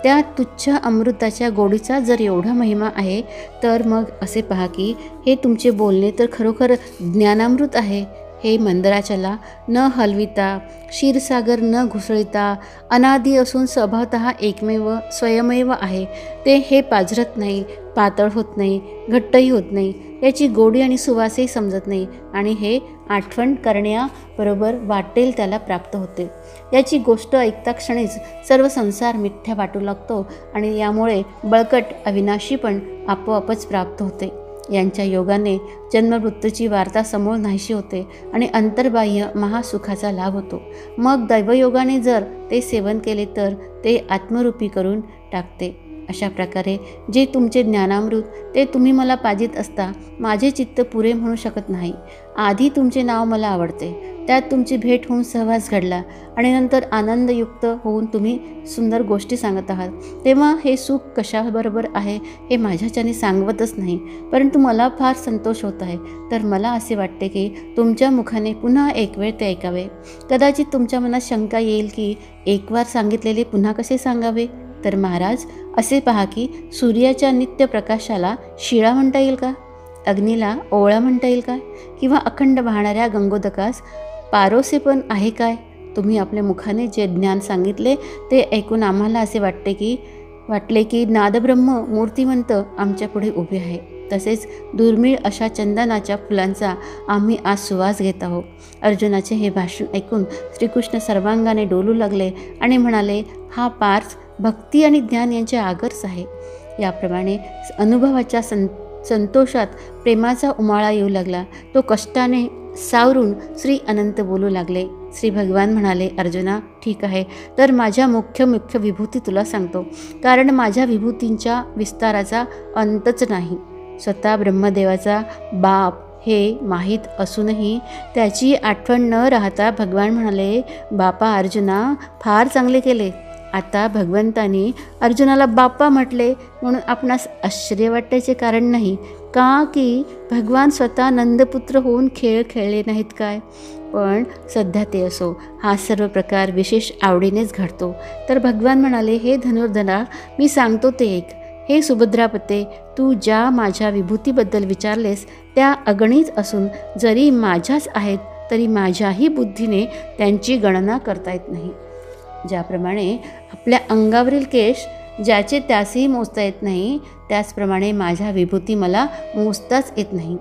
त्या तुच्छ अमृताच्या गोडीचा जर एवढा महिमा आहे तर मग असे पहा की हे तुमचे बोलणे तर खरोखर ज्ञानामृत आहे. हे मंदराचला न हलविता, क्षीरसागर न घुसळिता, अनादी असून स्वभावतः एकमेव स्वयमेव आहे. ते हे पाझरत नाही, पातळ होत नाही, घट्टही होत नाही, याची गोडी आणि सुवासही समजत नाही आणि हे आठवण करण्याबरोबर वाटेल त्याला प्राप्त होते. याची गोष्ट ऐकता क्षणीच सर्व संसार मिथ्या वाटू लागतो आणि यामुळे बळकट अविनाशी पण आपोआपच प्राप्त होते. यांच्या योगाने जन्ममृत्यूची वार्ता समोर नाहीशी होते आणि अंतर्बाह्य महासुखाचा लाभ होतो. मग दैवयोगाने जर ते सेवन केले तर ते आत्मरूपी करून टाकते. अशा प्रकारे जे तुमचे ज्ञानामृत ते तुम्ही मला पाजित असता माझे चित्त पुरे म्हणू शकत नाही. आधी तुमचे नाव मला आवडते, त्यात तुमची भेट होऊन सहवास घडला आणि नंतर आनंदयुक्त होऊन तुम्ही सुंदर गोष्टी सांगत आहात, तेव्हा हे सुख कशाबरोबर आहे हे माझ्याच्याने सांगवतच नाही, परंतु मला फार संतोष होत आहे. तर मला असे वाटते की तुमच्या मुखाने पुन्हा एक वेळ ते ऐकावे. कदाचित तुमच्या मनात शंका येईल की एक वार सांगितलेले पुन्हा कसे सांगावे. तर महाराज, असे पहा की सूर्याच्या नित्य प्रकाशाला शिळा म्हणता येईल का? अग्नीला ओवळा म्हणता येईल काय? किंवा अखंड वाहणाऱ्या गंगोदकास पारोसे पण आहे काय? तुम्ही आपल्या मुखाने जे ज्ञान सांगितले ते ऐकून आम्हाला असे वाटले की नादब्रह्म मूर्तिमंत आमच्या पुढे उभे आहे. तसेच दुर्मिळ अशा चंदनाच्या फुलांचा आम्ही आज सुवास घेत आहोत. अर्जुनाचे हे भाषण ऐकून श्रीकृष्ण सर्वांगाने डोलू लागले आणि म्हणाले, हा पार्थ भक्ती आणि ज्ञान यांचे आगर्स आहे. याप्रमाणे अनुभवाच्या संतोषात प्रेमाचा उमाळा येऊ लागला. तो कष्टाने सावरून श्री अनंत बोलू लागले. श्री भगवान म्हणाले, अर्जुना, ठीक आहे, तर माझ्या मुख्य विभूती तुला सांगतो, कारण माझ्या विभूतींच्या विस्ताराचा अंतच नाही. स्वतः ब्रह्मदेवाचा बाप हे माहीत असूनही त्याची आठवण न राहता भगवान म्हणाले, बापा अर्जुना, फार चांगले केले. आता भगवंतांनी अर्जुनाला बाप्पा म्हटले म्हणून आपणास आश्चर्य वाटण्याचे कारण नाही का की भगवान स्वतः नंदपुत्र होऊन खेळ खेळले नाहीत काय? पण सध्या ते असो, हा सर्व प्रकार विशेष आवडीनेच घडतो. तर भगवान म्हणाले, हे धनुर्धरा, मी सांगतो ते एक. हे सुभद्रापते, तू ज्या माझ्या विभूतीबद्दल विचारलेस त्या अगणित असून जरी माझ्याच आहेत तरी माझ्याही बुद्धीने त्यांची गणना करता येत नाही. ज्याप्रमाणे आपल्या अंगावरील केश ज्याचे त्यासही मोजता येत नाही, त्याचप्रमाणे माझ्या विभूती मला मोजताच येत नाही.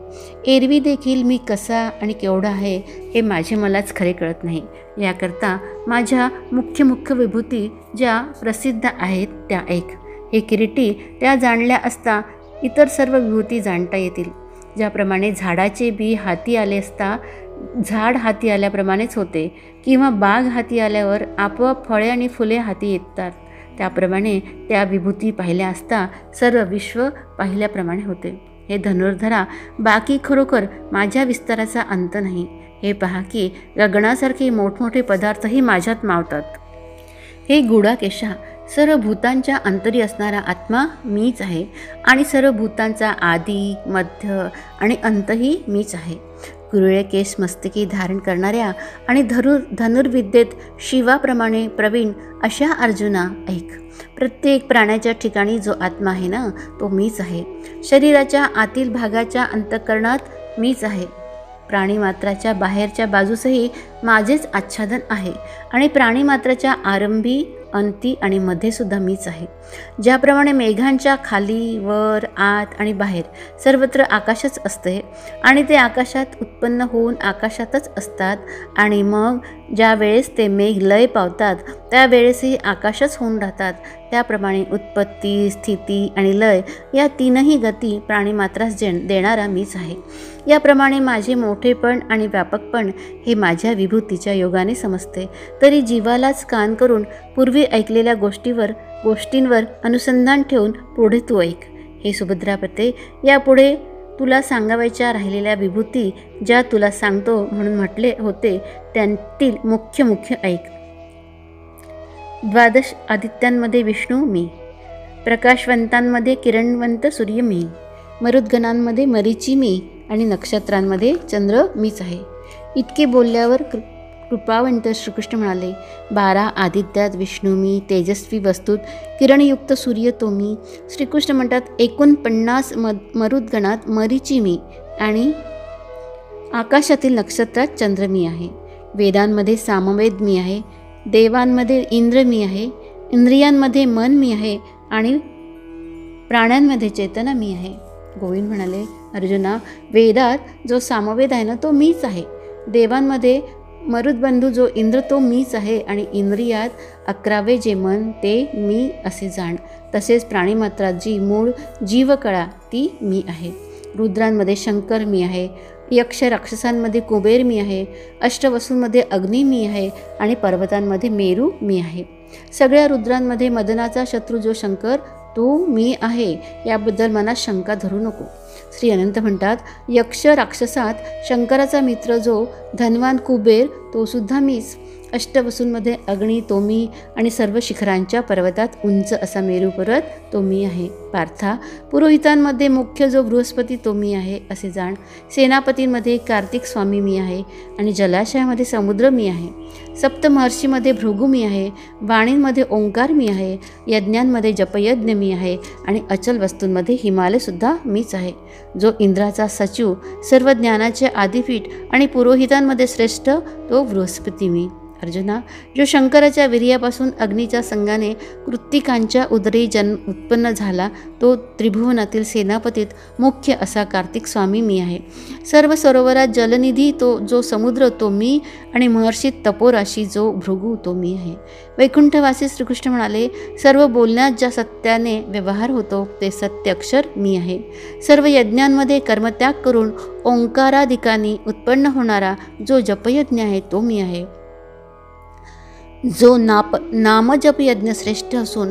एरवी देखील मी कसा आणि केवढा आहे हे माझे मलाच खरे कळत नाही. याकरता माझ्या मुख्य विभूती ज्या प्रसिद्ध आहेत त्या एक. हे किरीटी त्या जाणल्या असता इतर सर्व विभूती जाणता येतील. ज्याप्रमाणे झाडाचे बी हाती आले असता झाड हाती आल्याप्रमाणेच होते, किंवा बाग हाती आल्यावर आपोआप फळे आणि फुले हाती येतात, त्याप्रमाणे त्या विभूती पाहिल्या असता सर्व विश्व पाहिल्याप्रमाणे होते. हे धनुर्धरा, बाकी खरोखर माझ्या विस्ताराचा अंत नाही. हे पहा की गगनासारखे मोठमोठे पदार्थही माझ्यात मावतात. हे गुडाकेशा, सर्व भूतांच्या अंतरी असणारा आत्मा मीच आहे आणि सर्व भूतांचा आदी, मध्य आणि अंतही मीच आहे. कुरळे केस मस्तकी धारण करणाऱ्या आणि धनुर्विद्येत शिवाप्रमाणे प्रवीण अशा अर्जुना, ऐक. प्रत्येक प्राण्याच्या ठिकाणी जो आत्मा आहे ना, तो मीच आहे. शरीराच्या आतील भागाच्या अंतःकरणात मीच आहे. प्राणीमात्राच्या बाहेरच्या बाजूसही माझेच आच्छादन आहे आणि प्राणीमात्राच्या आरंभी, अंती आणि मध्ये सुद्धा मीच आहे. ज्याप्रमाणे मेघांच्या खाली, वर, आत आणि बाहेर सर्वत्र आकाशच असते आणि ते आकाशात उत्पन्न होऊन आकाशातच असतात आणि मग ज्या वेळेस ते मेघ लय पावतात त्यावेळेसही आकाशच होऊन राहतात, त्याप्रमाणे उत्पत्ती, स्थिती आणि लय या तीनही गती प्राणीमात्रास देणारा मीच आहे. याप्रमाणे माझे मोठेपण आणि व्यापकपण हे माझ्या विभूतीच्या योगाने समजते. तरी जीवालाच कान करून पूर्वी ऐकलेल्या गोष्टींवर अनुसंधान ठेवून पुढे तू ऐक. हे सुभद्रापते, यापुढे तुला सांगावयाच्या राहिलेल्या विभूती ज्या तुला सांगतो म्हणून म्हटले होते त्यांतील मुख्य ऐक. 12 आदित्यांमध्ये विष्णू मी, प्रकाशवंतांमध्ये किरणवंत सूर्य मी, मरुद्गणांमध्ये मरीची मी आणि नक्षत्रांमध्ये चंद्र मीच आहे. इतके बोलल्यावर कृपावंत श्रीकृष्ण म्हणाले, 12 आदित्यात विष्णू मी, तेजस्वी वस्तूत किरणयुक्त सूर्य तो मी. श्रीकृष्ण म्हणतात, 49 मरुद्गणात मरीची मी आणि आकाशातील नक्षत्रात चंद्र मी आहे. वेदांमध्ये सामवेद मी आहे, देवांमध्ये इंद्र मी आहे, इंद्रियांमध्ये मन मी आहे आणि प्राण्यांमध्ये चेतना मी आहे. गोविंद म्हणाले, अर्जुना, वेदात जो सामवेद आहे ना तो मीच आहे, देवांमध्ये मरुद्बंधू जो इंद्र तो मीच आहे आणि इंद्रियात 11वे जे मन ते मी असे जाण. तसेच प्राणीमात्रात जी मूळ जीवकळा ती मी आहे. रुद्रांमध्ये शंकर मी आहे, यक्ष राक्षसांमध्ये कुबेर मी आहे, अष्टवसूंमध्ये अग्नी मी आहे आणि पर्वतांमध्ये मेरू मी आहे. सगळ्या रुद्रांमध्ये मदनाचा शत्रू जो शंकर तो मी आहे, याबद्दल मनात शंका धरू नको. श्री अनंत म्हणतात, यक्ष राक्षसात शंकराचा मित्र जो धनवान कुबेर तो सुद्धा मीच. अष्टवसूंमध्ये अग्नी तो मी आणि सर्व शिखरांच्या पर्वतात उंच असा मेरू पर्वत तो मी आहे. पार्था, पुरोहितांमध्ये मुख्य जो बृहस्पती तो मी आहे असे जाण. सेनापतींमध्ये कार्तिक स्वामी मी आहे आणि जलाशयामध्ये समुद्र मी आहे. सप्तमहर्षीमध्ये भृगू मी आहे, वाणींमध्ये ओंकार मी आहे, यज्ञांमध्ये जपयज्ञ मी आहे आणि अचल वस्तूंमध्ये हिमालयसुद्धा मीच आहे. जो इंद्राचा सचिव, सर्व ज्ञानाचे आदिपीठ आणि पुरोहितांमध्ये श्रेष्ठ तो बृहस्पती मी. अर्जुना, जो शंकराच्या वीर्यापासून अग्नीच्या संगाने कृत्तिकांच्या उदरी उत्पन्न झाला तो त्रिभुवनातील सेनापतीत मुख्य असा कार्तिक स्वामी मी आहे. सर्व सरोवरात जलनिधी तो जो समुद्र तो मी आणि महर्षी तपोराशी जो भृगू तो मी आहे. वैकुंठवासी श्रीकृष्ण म्हणाले, सर्व बोलण्यात ज्या सत्याने व्यवहार होतो ते सत्य अक्षर मी आहे. सर्व यज्ञांमध्ये कर्मत्याग करून ओंकारादिकांनी उत्पन्न होणारा जो जपयज्ञ आहे तो मी आहे. जो नामजप यज्ञ श्रेष्ठ असून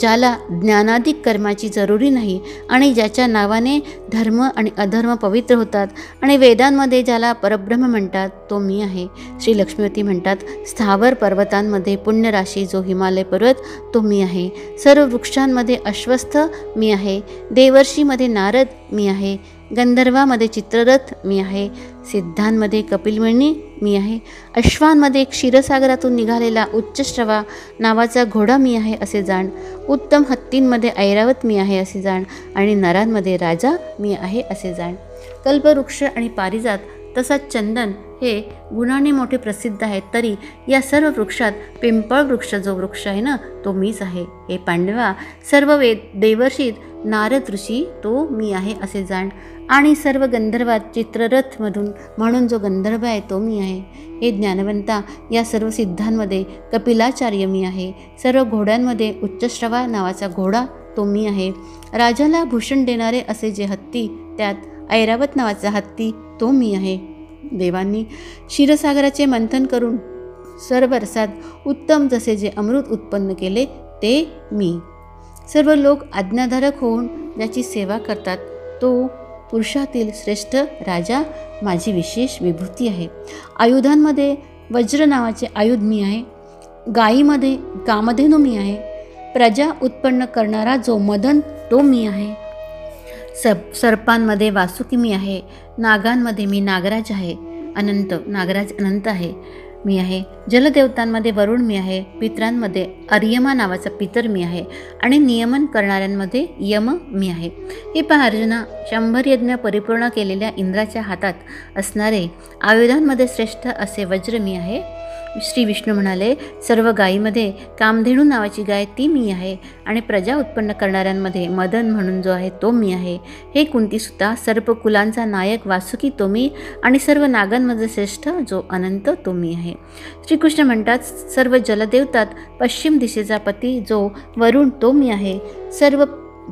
ज्याला ज्ञानाधिक कर्माची जरुरी नाही आणि ज्याच्या नावाने धर्म आणि अधर्म पवित्र होतात आणि वेदांमध्ये ज्याला परब्रह्म म्हणतात तो मी आहे. श्री लक्ष्मीवती म्हणतात, स्थावर पर्वतांमध्ये पुण्यराशी जो हिमालय पर्वत तो मी आहे. सर्व वृक्षांमध्ये अश्वस्थ मी आहे, देवर्षीमध्ये नारद मी आहे, गंधर्वामध्ये चित्ररथ मी आहे, सिद्धांमध्ये कपिलमुनी मी आहे, अश्वांमध्ये क्षीरसागरातून निघालेला उच्चश्रवा नावाचा घोडा मी आहे असे जाण. उत्तम हत्तींमध्ये ऐरावत मी आहे असे जाण आणि नरांमध्ये राजा मी आहे असे जाण. कल्पवृक्ष आणि पारिजात तसाच चंदन हे गुणाने मोठे प्रसिद्ध आहेत, तरी या सर्व वृक्षात पिंपळ वृक्ष जो वृक्ष आहे ना तो मीच आहे. हे पांडवा, सर्व देवर्षीत नारद ऋषी तो मी आहे असे जाण आणि सर्व गंधर्वात चित्ररथमधून म्हणून जो गंधर्व आहे तो मी आहे. हे ज्ञानवंता, या सर्व सिद्धांमध्ये कपिलाचार्य मी आहे. सर्व घोड्यांमध्ये उच्चश्रवा नावाचा घोडा तो मी आहे. राजाला भूषण देणारे असे जे हत्ती त्यात ऐरावत नावाचा हत्ती तो मी आहे. देवांनी क्षीरसागराचे मंथन करून सर्व रसात उत्तम जसे जे अमृत उत्पन्न केले ते मी. सर्व लोक आज्ञाधारक होऊन ज्याची सेवा करतात तो पुरुषातील श्रेष्ठ राजा माझी विशेष विभूती आहे. आयुधांमध्ये वज्र नावाचे आयुध मी आहे. गायीमध्ये कामधेनू मी आहे. प्रजा उत्पन्न करणारा जो मदन तो मी आहे. सर्पांमध्ये वासुकी मी आहे. नागांमध्ये मी नागराज आहे. नागराज अनंत आहे मी आहे. जलदेवतांमध्ये वरुण मी आहे. पितरांमध्ये अर्यमा नावाचा पितर मी आहे आणि नियमन करणाऱ्यांमध्ये यम मी आहे. हे पहा अर्जुना, 100 यज्ञ परिपूर्ण केलेल्या इंद्राच्या हातात असणारे आयुधांमध्ये श्रेष्ठ असे वज्र मी आहे. श्री विष्णू म्हणाले, सर्व गायीमध्ये कामधेनू नावाची गाय ती मी आहे आणि प्रजा उत्पन्न करणाऱ्यांमध्ये मदन म्हणून जो आहे तो मी आहे. हे कुंतीसुता, सर्व कुलांचा नायक वासुकी तो मी आणि सर्व नागांमध्ये श्रेष्ठ जो अनंत तो मी आहे. श्रीकृष्ण म्हणतात, सर्व जलदेवतात पश्चिम दिशेचा पती जो वरुण तो मी आहे. सर्व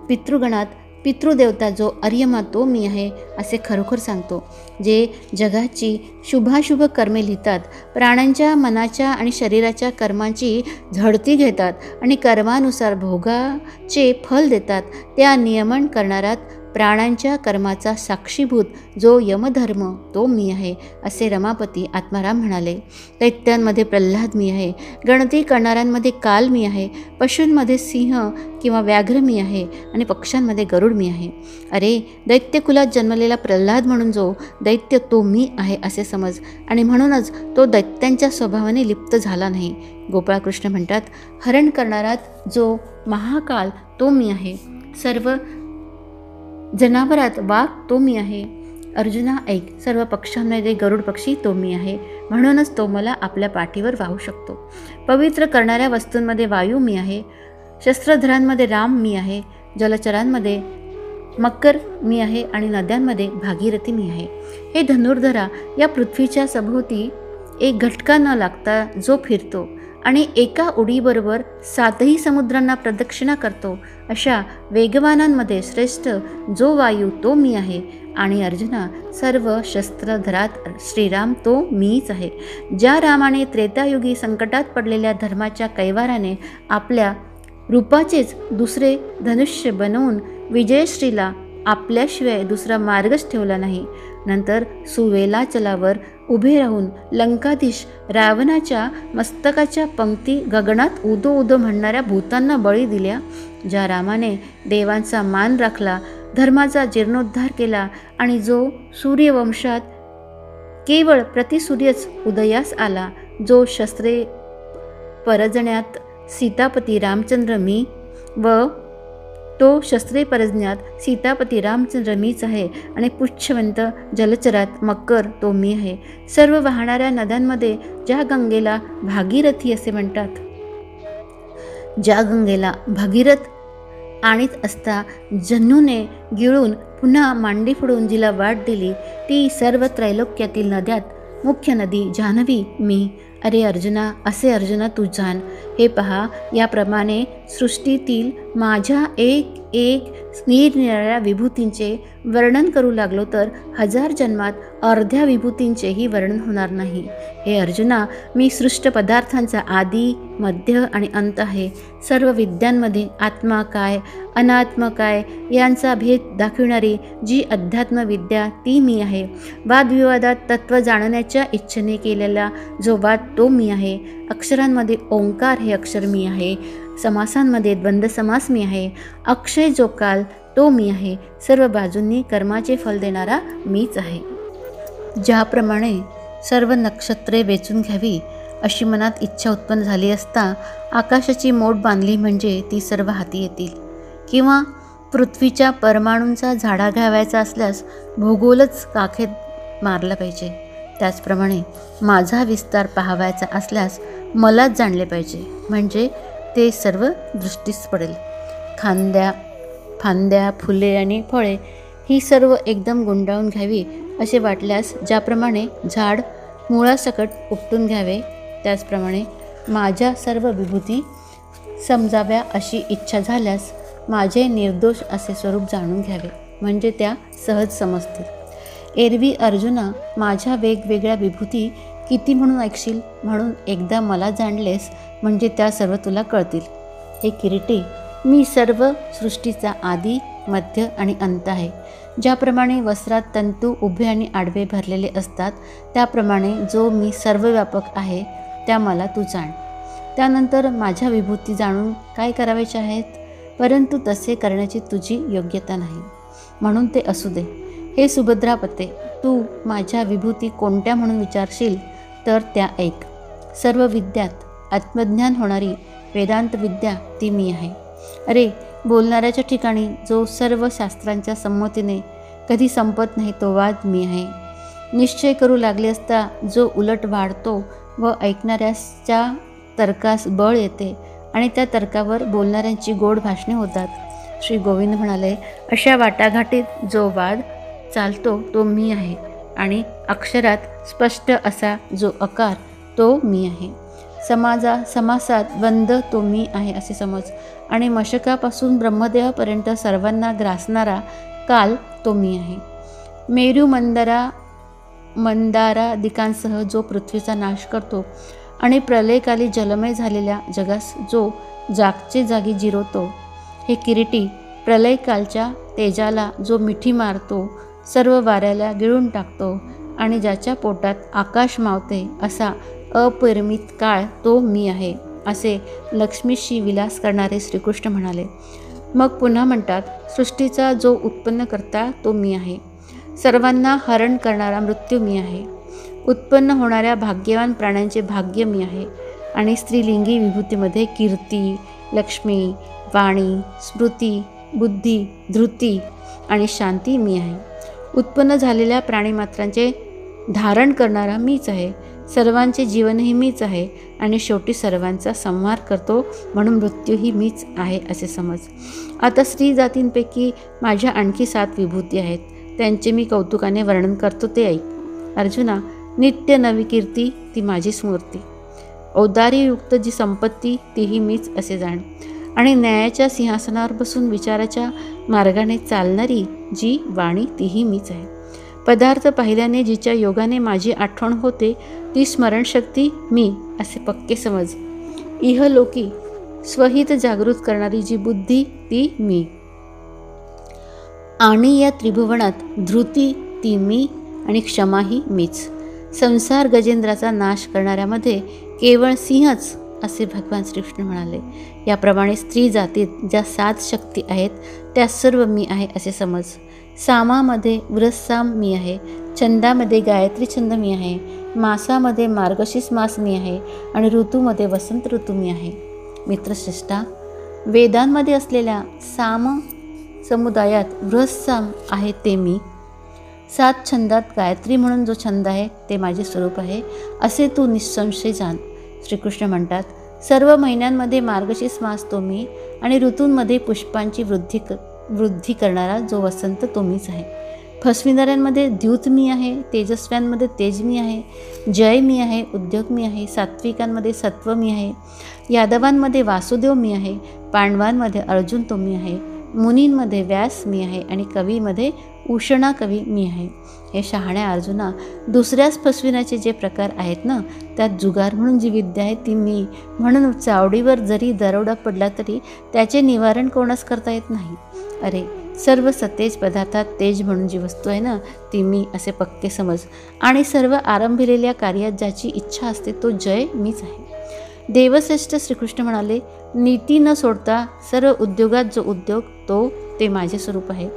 पितृगणात पितृदेवता जो अर्यमा तो मी आहे असे खरोखर सांगतो. जे जगाची शुभाशुभ कर्मे लिहितात, प्राण्यांच्या मनाच्या आणि शरीराच्या कर्मांची झडती घेतात आणि कर्मानुसार भोगाचे फल देतात, त्या नियमन करणाऱ्यात प्राणांच्या कर्माचा साक्षीभूत जो यमधर्म तो मी आहे असे रमापती आत्माराम म्हणाले. दैत्यांमध्ये प्रल्हाद मी आहे, गणती करणाऱ्यांमध्ये काल मी आहे, पशूंमध्ये सिंह किंवा व्याघ्र मी आहे आणि पक्ष्यांमध्ये गरुड मी आहे. अरे, दैत्यकुलात जन्मलेला प्रल्हाद म्हणून जो दैत्य तो मी आहे असे समज आणि म्हणूनच तो दैत्यांच्या स्वभावाने लिप्त झाला नाही. गोपाळकृष्ण म्हणतात, हरण करणारात जो महाकाल तो मी आहे, सर्व जनावरात वाघ तो मी आहे. अर्जुना ऐक, सर्व पक्ष्यांमध्ये गरुड पक्षी तो मी आहे, म्हणूनच तो मला आपल्या पाठीवर वाहू शकतो. पवित्र करणाऱ्या वस्तूंमध्ये वायू मी आहे, शस्त्रधरांमध्ये राम मी आहे, जलचरांमध्ये मकर मी आहे आणि नद्यांमध्ये भागीरथी मी आहे. हे धनुर्धरा, या पृथ्वीच्या सभोवती एक घटका न लागता जो फिरतो आणि एका उडीबरोबर 7ही समुद्रांना प्रदक्षिणा करतो, अशा वेगवानांमध्ये श्रेष्ठ जो वायू तो मी आहे. आणि अर्जुना, सर्व शस्त्रधरात श्रीराम तो मीच आहे. ज्या रामाने त्रेतायुगी संकटात पडलेल्या धर्माच्या कैवाराने आपल्या रूपाचेच दुसरे धनुष्य बनवून विजयश्रीला आपल्याशिवाय दुसरा मार्गच ठेवला नाही, नंतर सुवेलाचलावर उभे राहून लंकाधीश रावणाच्या मस्तकाच्या पंक्ती गगनात उदो उदो म्हणणाऱ्या भूतांना बळी दिल्या, ज्या रामाने देवांचा मान राखला, धर्माचा जीर्णोद्धार केला आणि जो सूर्यवंशात केवळ प्रतिसूर्यच उदयास आला, जो शस्त्रे परजण्यात सीतापती रामचंद्र मी व तो शस्त्रे परजण्यात सीतापती रामचंद्र मीच आहे आणि पुच्छवंत जलचरात मकर तो मी आहे. सर्व वाहणाऱ्या नद्यांमध्ये ज्या गंगेला भागीरथी असे म्हणतात, ज्या गंगेला भागीरथ आणीत असता जन्नूने गिळून पुन्हा मांडी फोडून जिला वाट दिली, ती सर्व त्रैलोक्यातील नद्यात मुख्य नदी जान्हवी मी. अरे अर्जुना, असे अर्जुना तू जाण. हे पहा, याप्रमाणे सृष्टीतील माझ्या एक एक निरनिराळ्या विभूतींचे वर्णन करू लागलो तर 1000 जन्मात अर्ध्या विभूतींचेही वर्णन होणार नाही. हे अर्जुना, मी सृष्ट पदार्थांचा आदी मध्य आणि अंत आहे. सर्व विद्यांमध्ये आत्मा काय अनात्मा काय यांचा भेद दाखविणारी जी अध्यात्मविद्या ती मी आहे. वादविवादात तत्त्व जाणण्याच्या इच्छेने केलेला जो वाद तो मी आहे. अक्षरांमध्ये ओंकार हे अक्षर मी आहे, समासांमध्ये द्वंद्व समास मी आहे. अक्षय जो काल तो मी आहे. सर्व बाजूंनी कर्माचे फल देणारा मीच आहे. ज्याप्रमाणे सर्व नक्षत्रे वेचून घ्यावी अशी मनात इच्छा उत्पन्न झाली असता आकाशाची मोठ बांधली म्हणजे ती सर्व हाती येतील, किंवा पृथ्वीच्या परमाणूंचा झाडा घ्यावायचा असल्यास भूगोलच काखेत मारला पाहिजे, त्याचप्रमाणे माझा विस्तार पाहावायचा असल्यास मलाच जाणले पाहिजे, म्हणजे ते सर्व दृष्टीस पडेल. फांद्या फुले आणि फळे ही सर्व एकदम गुंडाळून घ्यावी असे वाटल्यास ज्याप्रमाणे झाड मुळासकट उपटून घ्यावे, त्याचप्रमाणे माझ्या सर्व विभूती समजाव्या अशी इच्छा झाल्यास माझे निर्दोष असे स्वरूप जाणून घ्यावे, म्हणजे त्या सहज समजतील. एरवी अर्जुना, माझ्या वेगवेगळ्या विभूती किती म्हणून ऐकशील, म्हणून एकदा मला जाणलेस म्हणजे त्या सर्व तुला कळतील. हे किरीटी, मी सर्व सृष्टीचा आदी मध्य आणि अंत आहे. ज्याप्रमाणे वस्त्रात तंतू उभे आणि आडवे भरलेले असतात, त्याप्रमाणे जो मी सर्वव्यापक आहे त्या मला तू जाण. त्यानंतर माझ्या विभूती जाणून काय करावायचे आहेत, परंतु तसे करण्याची तुझी योग्यता नाही, म्हणून ते असू दे. हे सुभद्रापते, तू माझ्या विभूती कोणत्या म्हणून विचारशील तर त्या ऐक. सर्व विद्यात आत्मज्ञान होणारी वेदांत विद्या ती मी आहे. अरे, बोलणाऱ्याच्या ठिकाणी जो सर्व शास्त्रांच्या संमतीने कधी संपत नाही तो वाद मी आहे. निश्चय करू लागले असता जो उलट वाढतो व ऐकणाऱ्याच्या तर्कास बळ येते आणि त्या तर्कावर बोलणाऱ्यांची गोड भाषणे होतात. श्री गोविंद म्हणाले, अशा वाटाघाटीत जो वाद चालतो तो मी आहे आणि अक्षरात स्पष्ट असा जो अकार तो मी आहे. समासात बंद तो मी आहे असे समज आणि मशकापासून ब्रह्मदेवापर्यंत सर्वांना ग्रासणारा काल तो मी आहे. मेरू मंदारादिकांसह जो पृथ्वीचा नाश करतो आणि प्रलयकाली जलमय झालेल्या जगास जो जागचे जागी जिरवतो. हे किरीटी, प्रलयकालच्या तेजाला जो मिठी मारतो, सर्व वाऱ्याला गिळून टाकतो आणि ज्याच्या पोटात आकाश मावते असा अपरिमित काळ तो मी आहे, असे लक्ष्मीशी विलास करणारे श्रीकृष्ण म्हणाले. मग पुन्हा म्हणतात, सृष्टीचा जो उत्पन्न करता तो मी आहे. सर्वांना हरण करणारा मृत्यू मी आहे. उत्पन्न होणाऱ्या भाग्यवान प्राण्यांचे भाग्य मी आहे आणि स्त्रीलिंगी विभूतीमध्ये कीर्ती, लक्ष्मी, वाणी, स्मृती, बुद्धी, धृती आणि शांती मी आहे. उत्पन्न झालेल्या प्राणीमात्रांचे धारण करणारा मीच आहे. सर्वांचे जीवनही मीच आहे आणि शेवटी सर्वांचा संहार करतो म्हणून मृत्यूही मीच आहे असे समज. आता स्त्री जातींपैकी माझ्या आणखी 7 विभूती आहेत. त्यांचे मी कौतुकाने वर्णन करतो ते ऐक. अर्जुना, नित्य नवी कीर्ती ती माझी स्मृती. औदार्ययुक्त जी संपत्ती तीही मीच असे जाण आणि न्यायाच्या सिंहासनावर बसून विचाराच्या मार्गाने चालणारी जी वाणी तीही मीच आहे. पदार्थ पाहिल्याने जिच्या योगाने माझी आठवण होते ती स्मरणशक्ती मी असे पक्के समज. इहलोकी स्वहित जागृत करणारी जी बुद्धी ती मी आणि या त्रिभुवनात धृती ती मी आणि क्षमाही मीच. संसार गजेंद्राचा नाश करणाऱ्यामध्ये केवळ सिंहच असे भगवान श्रीकृष्ण म्हणाले. याप्रमाणे स्त्री जातीत ज्या 7 शक्ती आहेत त्या सर्व मी आहे असे समज. सामामध्ये वृषसाम मी आहे. छंदामध्ये गायत्री छंद मी आहे. मासामध्ये मार्गशीर्ष मास मी आहे आणि ऋतूमध्ये वसंत ऋतू मी आहे. मित्रश्रेष्ठा, वेदांमध्ये असलेल्या साम समुदायात वृषसाम आहे ते मी. 7 छंदात गायत्री म्हणून जो छंद आहे ते माझे स्वरूप आहे असे तू निःसंशय जाण. श्रीकृष्ण म्हणतात, सर्व महिन्यांमध्ये मार्गशीर्ष मास तो मी आणि ऋतूंमध्ये पुष्पांची वृद्धी करणारा जो वसंत तो मीच आहे. फसविणाऱ्यांमध्ये द्यूत मी आहे. तेजस्व्यांमध्ये तेज मी आहे. जय मी आहे. उद्योग मी आहे. सात्विकांमध्ये सत्व मी आहे. यादवांमध्ये वासुदेव मी आहे. पांडवांमध्ये अर्जुन तो मी आहे. मुनींमध्ये व्यास मी आहे आणि कवीमध्ये उषणा कवी मी आहे. हे शहाण्या अर्जुना, दुसऱ्याच फसविण्याचे जे प्रकार आहेत ना, त्यात जुगार म्हणून जी विद्या आहे ती मी. म्हणून चावडीवर जरी दरोडा पडला तरी त्याचे निवारण कोणास करता येत नाही. अरे, सर्व सतेज पदार्थात तेज म्हणून जी वस्तू आहे ना ती मी असे पक्के समज आणि सर्व आरंभिलेल्या कार्यात ज्याची इच्छा असते तो जय मीच आहे. देवश्रेष्ठ श्रीकृष्ण म्हणाले, नीती न सोडता सर्व उद्योगात जो उद्योग तो ते माझे स्वरूप आहे.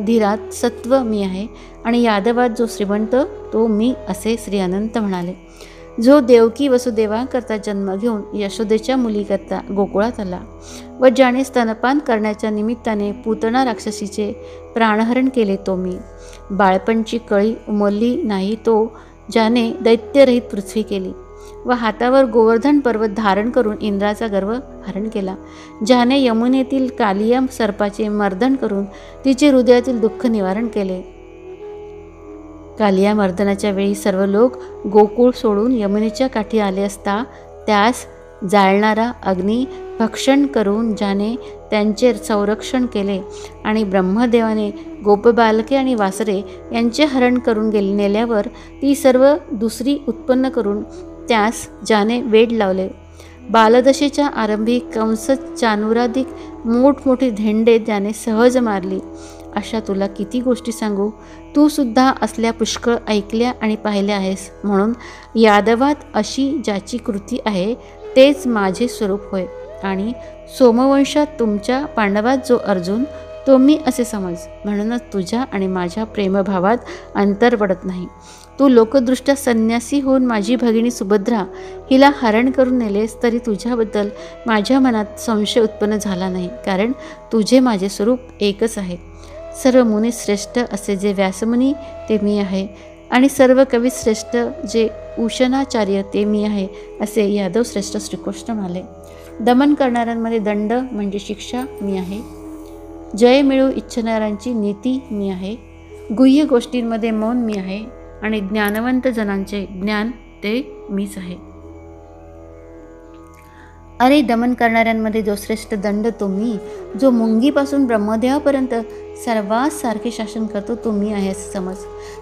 धीरात सत्व मी आहे आणि यादवात जो श्रीमंत तो मी असे श्री अनंत म्हणाले. जो देवकी वसुदेवांकरता जन्म घेऊन यशोदेच्या मुलीकरता गोकुळात आला व ज्याने स्तनपान करण्याच्या निमित्ताने पूतना राक्षसीचे प्राणहरण केले तो मी. बाळपणची कळी उमलली नाही तो ज्याने दैत्यरहित पृथ्वी केली व हातावर गोवर्धन पर्वत धारण करून इंद्राचा गर्व हरण केला. ज्याने यमुनेतील कालिया सर्पाचे मर्दन करून तिचे हृदयातील दुःख निवारण केले. कालिया मर्दनाच्या वेळी सर्व लोक गोकुळ सोडून यमुनेच्या काठी आले असता त्यास जाळणारा अग्नी भक्षण करून ज्याने त्यांचे संरक्षण केले आणि ब्रह्मदेवाने गोपबालके आणि वासरे यांचे हरण करून नेल्यावर ती सर्व दुसरी उत्पन्न करून त्यास ज्याने वेड लावले. बालदशेच्या आरंभी कंस चानुराधिक मोठमोठी धेंडे ज्याने सहज मारली. अशा तुला किती गोष्टी सांगू. तू सुद्धा असल्या पुष्कळ ऐकल्या आणि पाहिल्या आहेस. म्हणून यादवात अशी ज्याची कृती आहे तेच माझे स्वरूप होय आणि सोमवंशात तुमच्या पांडवात जो अर्जुन तो मी असे समज. म्हणूनच तुझ्या आणि माझ्या प्रेमभावात अंतर पडत नाही. तू लोकदृष्ट्या संन्यासी होऊन माझी भगिनी सुभद्रा हिला हरण करून नेलेस तरी तुझ्याबद्दल माझ्या मनात संशय उत्पन्न झाला नाही, कारण तुझे माझे स्वरूप एकच आहे. सर्व मुनी श्रेष्ठ असे जे व्यासमुनी ते मी आहे आणि सर्व कवी श्रेष्ठ जे उशनाचार्य ते मी आहे असे यादव श्रेष्ठ श्रीकृष्ण म्हणाले. दमन करणाऱ्यांमध्ये दंड म्हणजे शिक्षा मी आहे. जय मिळू इच्छिणाऱ्यांची नीती मी आहे. गुह्य गोष्टींमध्ये मौन मी आहे आणि ज्ञानवंत जनांचे ज्ञान ते मीच आहे. अरे दमन करणाऱ्यांमध्ये जो श्रेष्ठ दंड तो मी, जो मुंगीपासून ब्रह्मदेवापर्यंत सर्वात सारखे शासन करतो तो मी आहे असे समज.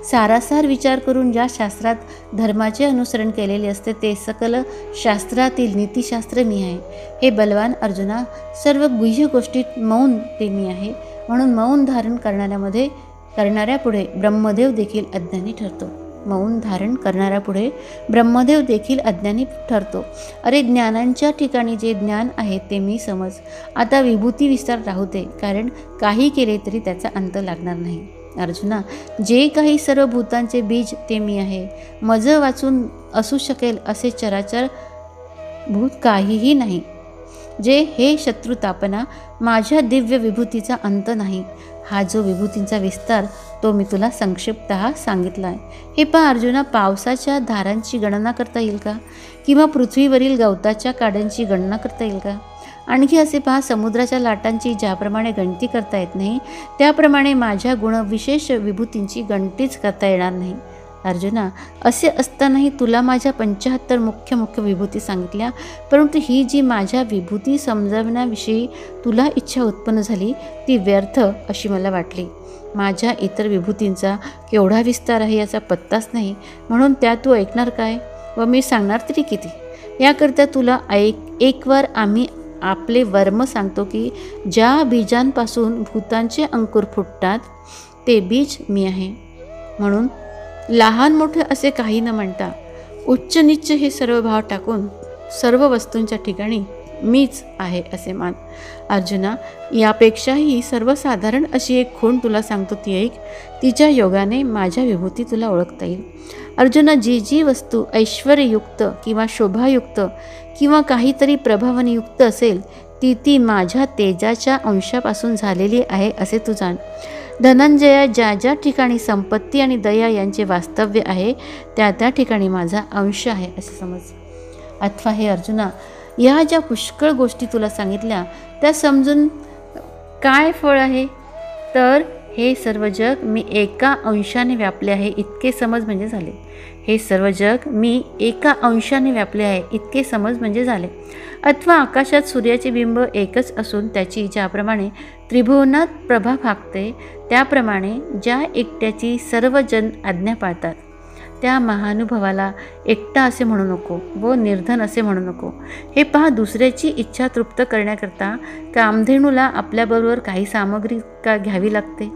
सारासार विचार करून ज्या शास्त्रात धर्माचे अनुसरण केलेले असते ते सकल शास्त्रातील नीतिशास्त्र मी आहे. हे बलवान अर्जुना, सर्व गुह्य गोष्टीत मौन ते मी आहे. म्हणून मौन धारण करणाऱ्यापुढे ब्रह्मदेव देखील अज्ञानी ठरतो. मौन धारण करणाऱ्यापुढे ब्रह्मदेव देखील अज्ञानी ठरतो. अरे ज्ञानांच्या ठिकाणी जे ज्ञान आहे ते मी समज. आता विभूती विस्तार राहू दे, कारण काही केले तरी त्याचा अंत लागणार नाही. अर्जुना, जे काही सर्व भूतांचे बीज ते मी आहे. मज वाचून असू शकेल असे चराचर भूत काहीही नाही. जे हे शत्रुतापना, माझ्या दिव्य विभूतीचा अंत नाही. हा जो विभूतींचा विस्तार तो मी तुला संक्षिप्तः सांगितला आहे. हे पहा अर्जुना, पावसाच्या धारांची गणना करता येईल का? किंवा पृथ्वीवरील गवताच्या काड्यांची गणना करता येईल का? आणखी असे पहा, समुद्राच्या लाटांची ज्याप्रमाणे गणती करता येत नाही त्याप्रमाणे माझ्या गुणविशेष विभूतींची गणतीच करता येणार नाही. अर्जुना, असे असतानाही तुला माझ्या 75 मुख्य विभूती सांगितल्या, परंतु ही जी माझ्या विभूती समजवण्याविषयी तुला इच्छा उत्पन्न झाली ती व्यर्थ अशी मला वाटली. माझ्या इतर विभूतींचा केवढा विस्तार आहे याचा पत्ताच नाही, म्हणून त्या तू ऐकणार काय व मी सांगणार तरी किती? याकरिता तुला एकवार आम्ही आपले वर्म सांगतो की ज्या बीजांपासून भूतांचे अंकुर फुटतात ते बीज मी आहे. म्हणून लहान मोठे असे काही न म्हणता उच्च नीच हे सर्व भाव टाकून सर्व वस्तूंच्या ठिकाणी मीच आहे असे मान. अर्जुना, यापेक्षाही सर्वसाधारण अशी एक खूण तुला सांगतो ती ऐक. तिच्या योगाने माझ्या विभूती तुला ओळखता येईल. अर्जुना, जी जी वस्तू ऐश्वर्ययुक्त किंवा शोभायुक्त किंवा काहीतरी प्रभावनयुक्त असेल ती ती माझ्या तेजाच्या अंशापासून झालेली आहे असे तू जाण. धनंजया, ज्या ज्या ठिकाणी संपत्ती आणि दया यांचे वास्तव्य आहे त्या त्या ठिकाणी माझा अंश आहे असे समज. अथवा हे अर्जुना, या ज्या पुष्कळ गोष्टी तुला सांगितल्या त्या समजून काय फळ आहे? तर हे सर्व जग मी एका अंशाने व्यापले आहे इतके समज म्हणजे झाले. हे सर्व जग मी एका अंशाने व्यापले आहे इतके समज म्हणजे झाले. अथवा आकाशात सूर्याचे बिंब एकच असून त्याची ज्याप्रमाणे त्रिभुवनात प्रभा फाकते त्याप्रमाणे ज्या एकट्याची सर्व जन आज्ञा पाळतात त्या महानुभावाला एकटा असे म्हणू नको व निर्धन असे म्हणू नको. हे पहा, दुसऱ्याची इच्छा तृप्त करण्याकरता कामधेनूला आपल्याबरोबर काही सामग्री का घ्यावी लागते.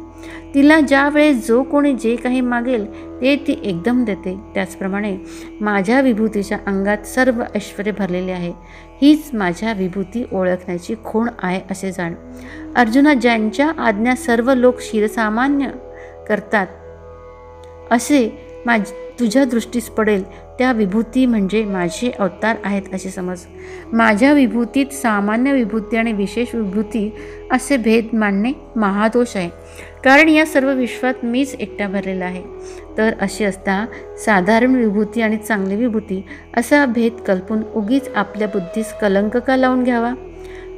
तिला ज्या वेळेस जो कोणी जे काही मागेल ते ती एकदम देते. त्याचप्रमाणे माझ्या विभूतीच्या अंगात सर्व ऐश्वर्य भरलेले आहे. हीच माझ्या विभूती ओळखण्याची खूण आहे असे जाण. अर्जुना, ज्यांच्या आज्ञा सर्व लोक शिरसामान्य करतात असे तुझ्या दृष्टीस पडेल त्या विभूती म्हणजे माझे अवतार आहेत असे समज. माझ्या विभूतीत सामान्य विभूती आणि विशेष विभूती असे भेद मानणे महादोष आहे, कारण या सर्व विश्वात मीच एकटा भरलेला आहे. तर अशी असता साधारण विभूती आणि चांगली विभूती असा भेद कल्पून उगीच आपल्या बुद्धीस कलंक का लावून घ्यावा?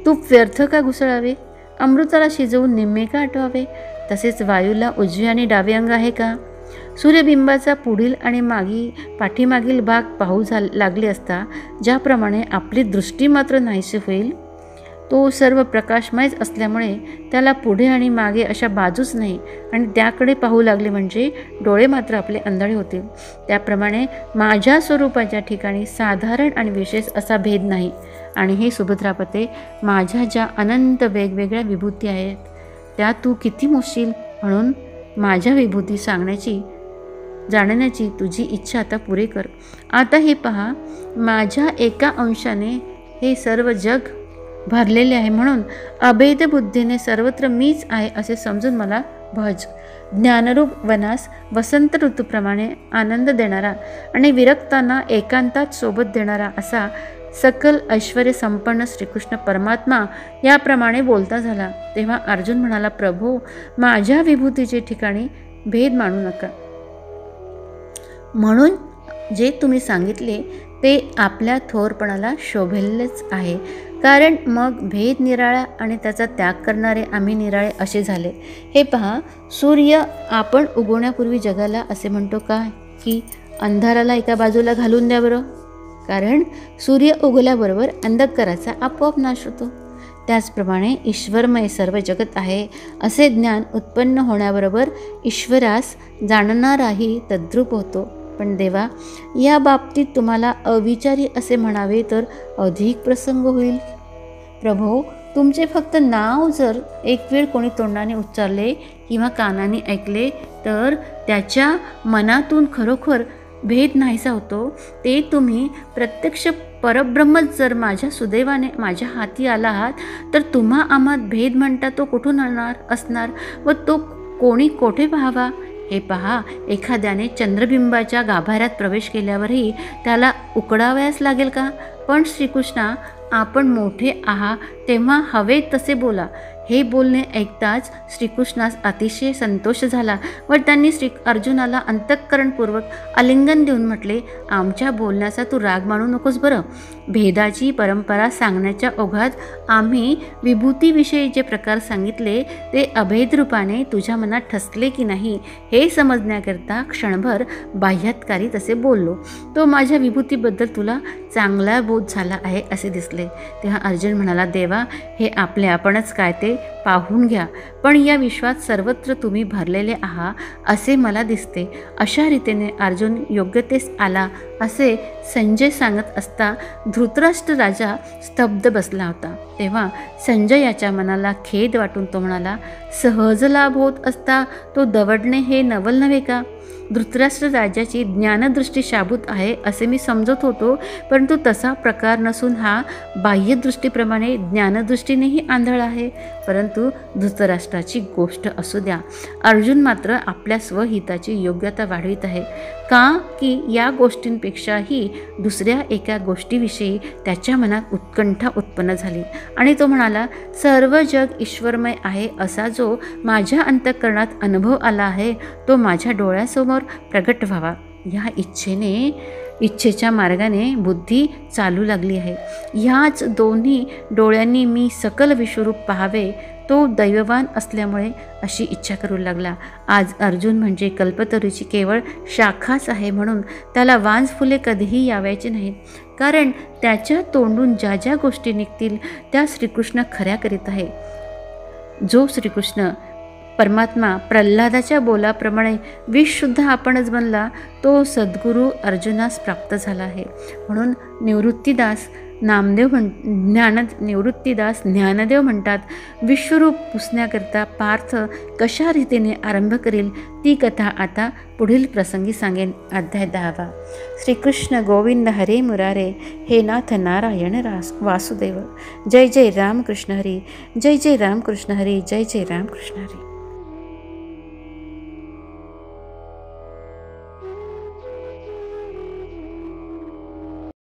तूप व्यर्थ का घुसळावे? अमृताला शिजवून निम्मे का आटवावे? तसेच वायूला उजवे आणि डावे अंग आहे का? सूर्यबिंबाचा पुढील आणि पाठीमागील भाग पाहू लागले असता ज्याप्रमाणे आपली दृष्टी मात्र नाहीशी होईल, तो सर्व प्रकाशमयच असल्यामुळे त्याला पुढे आणि मागे अशा बाजूच नाही आणि त्याकडे पाहू लागले म्हणजे डोळे मात्र आपले अंधळे होतील. त्याप्रमाणे माझ्या स्वरूपाच्या ठिकाणी साधारण आणि विशेष असा भेद नाही. आणि हे सुभद्रापते, माझ्या ज्या अनंत वेगवेगळ्या विभूती आहेत त्या तू किती मोजशील? म्हणून माझ्या विभूती जाणण्याची तुझी इच्छा आता पुरे कर. आता हे पहा, माझ्या एका अंशाने हे सर्व जग भरलेले आहे, म्हणून अभेद बुद्धीने सर्वत्र मीच आहे असे समजून मला भज. ज्ञानरूप वनास वसंत ऋतूप्रमाणे आनंद देणारा आणि विरक्तांना एकांतात सोबत देणारा असा सकल ऐश्वर्य संपन्न श्रीकृष्ण परमात्मा याप्रमाणे बोलता झाला. तेव्हा अर्जुन म्हणाला, प्रभो, माझ्या विभूतीचे ठिकाणी भेद मानू नका. म्हणून जे तुम्ही सांगितले ते आपल्या थोरपणाला शोभेलच आहे. कारण मग भेद निराळा आणि त्याचा त्याग करणारे आम्ही निराळे असे झाले. हे पहा, सूर्य आपण उगवण्यापूर्वी जगाला असे म्हणतो का की अंधाराला एका बाजूला घालून द्या बरं, कारण सूर्य उगवल्याबरोबर अंधकाराचा आपोआप नाश होतो. त्याचप्रमाणे ईश्वरमय सर्व जगत आहे असे ज्ञान उत्पन्न होण्याबरोबर ईश्वरास जाणणाराही तद्रूप होतो. पण देवा, या बाबतीत तुम्हाला अविचारी असे म्हणावे तर अधिक प्रसंग होईल. प्रभो, तुमचे फक्त नाव जर एक वेळ कोणी तोंडाने उच्चारले किंवा कानाने ऐकले तर त्याच्या मनातून खरोखर भेद नाहीसा होतो. ते तुम्ही प्रत्यक्ष परब्रह्मच जर माझ्या सुदैवाने माझ्या हाती आला आहात तर तुम्हा आम्हात भेद म्हणता तो कुठून असणार व तो कोणी कोठे पाहावा? हे पहा, एखाद्याने चंद्रबिंबाच्या गाभाऱ्यात प्रवेश केल्यावरही त्याला उकडावयास लागेल का? पण श्रीकृष्णा, आपण मोठे आहात तेव्हा हवे तसे बोला. हे बोलणे ऐकताच श्रीकृष्णास अतिशय संतोष झाला व त्यांनी अर्जुनाला अंतःकरणपूर्वक आलिंगन देऊन म्हटले, आमच्या बोलण्याचा तू राग मानू नकोस बरं. भेदाची परंपरा सांगण्याच्या ओघात आम्ही विभूतीविषयी जे प्रकार सांगितले ते अभेदरूपाने तुझ्या मनात ठसले की नाही हे समजण्याकरता क्षणभर बाह्यात्कारी तसे बोललो. तो माझ्या विभूतीबद्दल तुला चांगला बोध झाला आहे असे दिसले. तेव्हा अर्जुन म्हणाला, देवा, हे आपले आपणच काय ते पाहून घ्या. पण या विश्वात सर्वत्र तुम्ही भरलेले आहात असे मला दिसते. अशा रीतीने अर्जुन योग्यतेस आला असे संजय सांगत असता धृतराष्ट्र राजा स्तब्ध बसला होता. तेव्हा संजयाच्या मनाला खेद वाटून तो म्हणाला, सहज लाभ होत असता तो दवडणे हे नवल नव्हे का? धृतराष्ट्र राजाची ज्ञानदृष्टी शाबूत आहे असे मी समजत होतो, परंतु तसा प्रकार नसून हा बाह्यदृष्टीप्रमाणे ज्ञानदृष्टीनेही आंधळ आहे. परंतु धृतराष्ट्राची गोष्ट असू द्या, अर्जुन मात्र आपल्या स्वहिताची योग्यता वाढवित आहे. का की या गोष्टींपेक्षाही दुसऱ्या एका गोष्टीविषयी त्याच्या मनात उत्कंठा उत्पन्न झाली आणि तो म्हणाला, सर्व जग ईश्वरमय आहे असा जो माझ्या अंतःकरणात अनुभव आला आहे तो माझ्या डोळ्यासमोर प्रगट व्हावा. या इच्छेच्या मार्गाने बुद्धी चालू लागली आहे. ह्याच दोन्ही डोळ्यांनी मी सकल विश्वरूप पाहावे तो दैववान असल्यामुळे अशी इच्छा करू लागला. आज अर्जुन म्हणजे कल्पतरूची केवळ शाखाच आहे म्हणून त्याला वांज फुले कधीही यावायची नाहीत. कारण त्याच्या तोंडून ज्या ज्या गोष्टी निघतील त्या श्रीकृष्ण खऱ्या करीत आहे. जो श्रीकृष्ण परमात्मा प्रल्हादाच्या बोलाप्रमाणे विषसुद्धा आपणच बनला तो सद्गुरू अर्जुनास प्राप्त झाला आहे. म्हणून निवृत्तीदास ज्ञानदेव म्हणतात, विश्वरूप पुसण्याकरता पार्थ कशा रीतीने आरंभ करेल ती कथा आता पुढील प्रसंगी सांगेन. अध्याय 10. श्रीकृष्ण गोविंद हरे मुरारे, हे नाथ नारायण वासुदेव. जय जय राम कृष्ण हरी, जय जय राम कृष्ण हरी, जय जय राम कृष्ण हरी.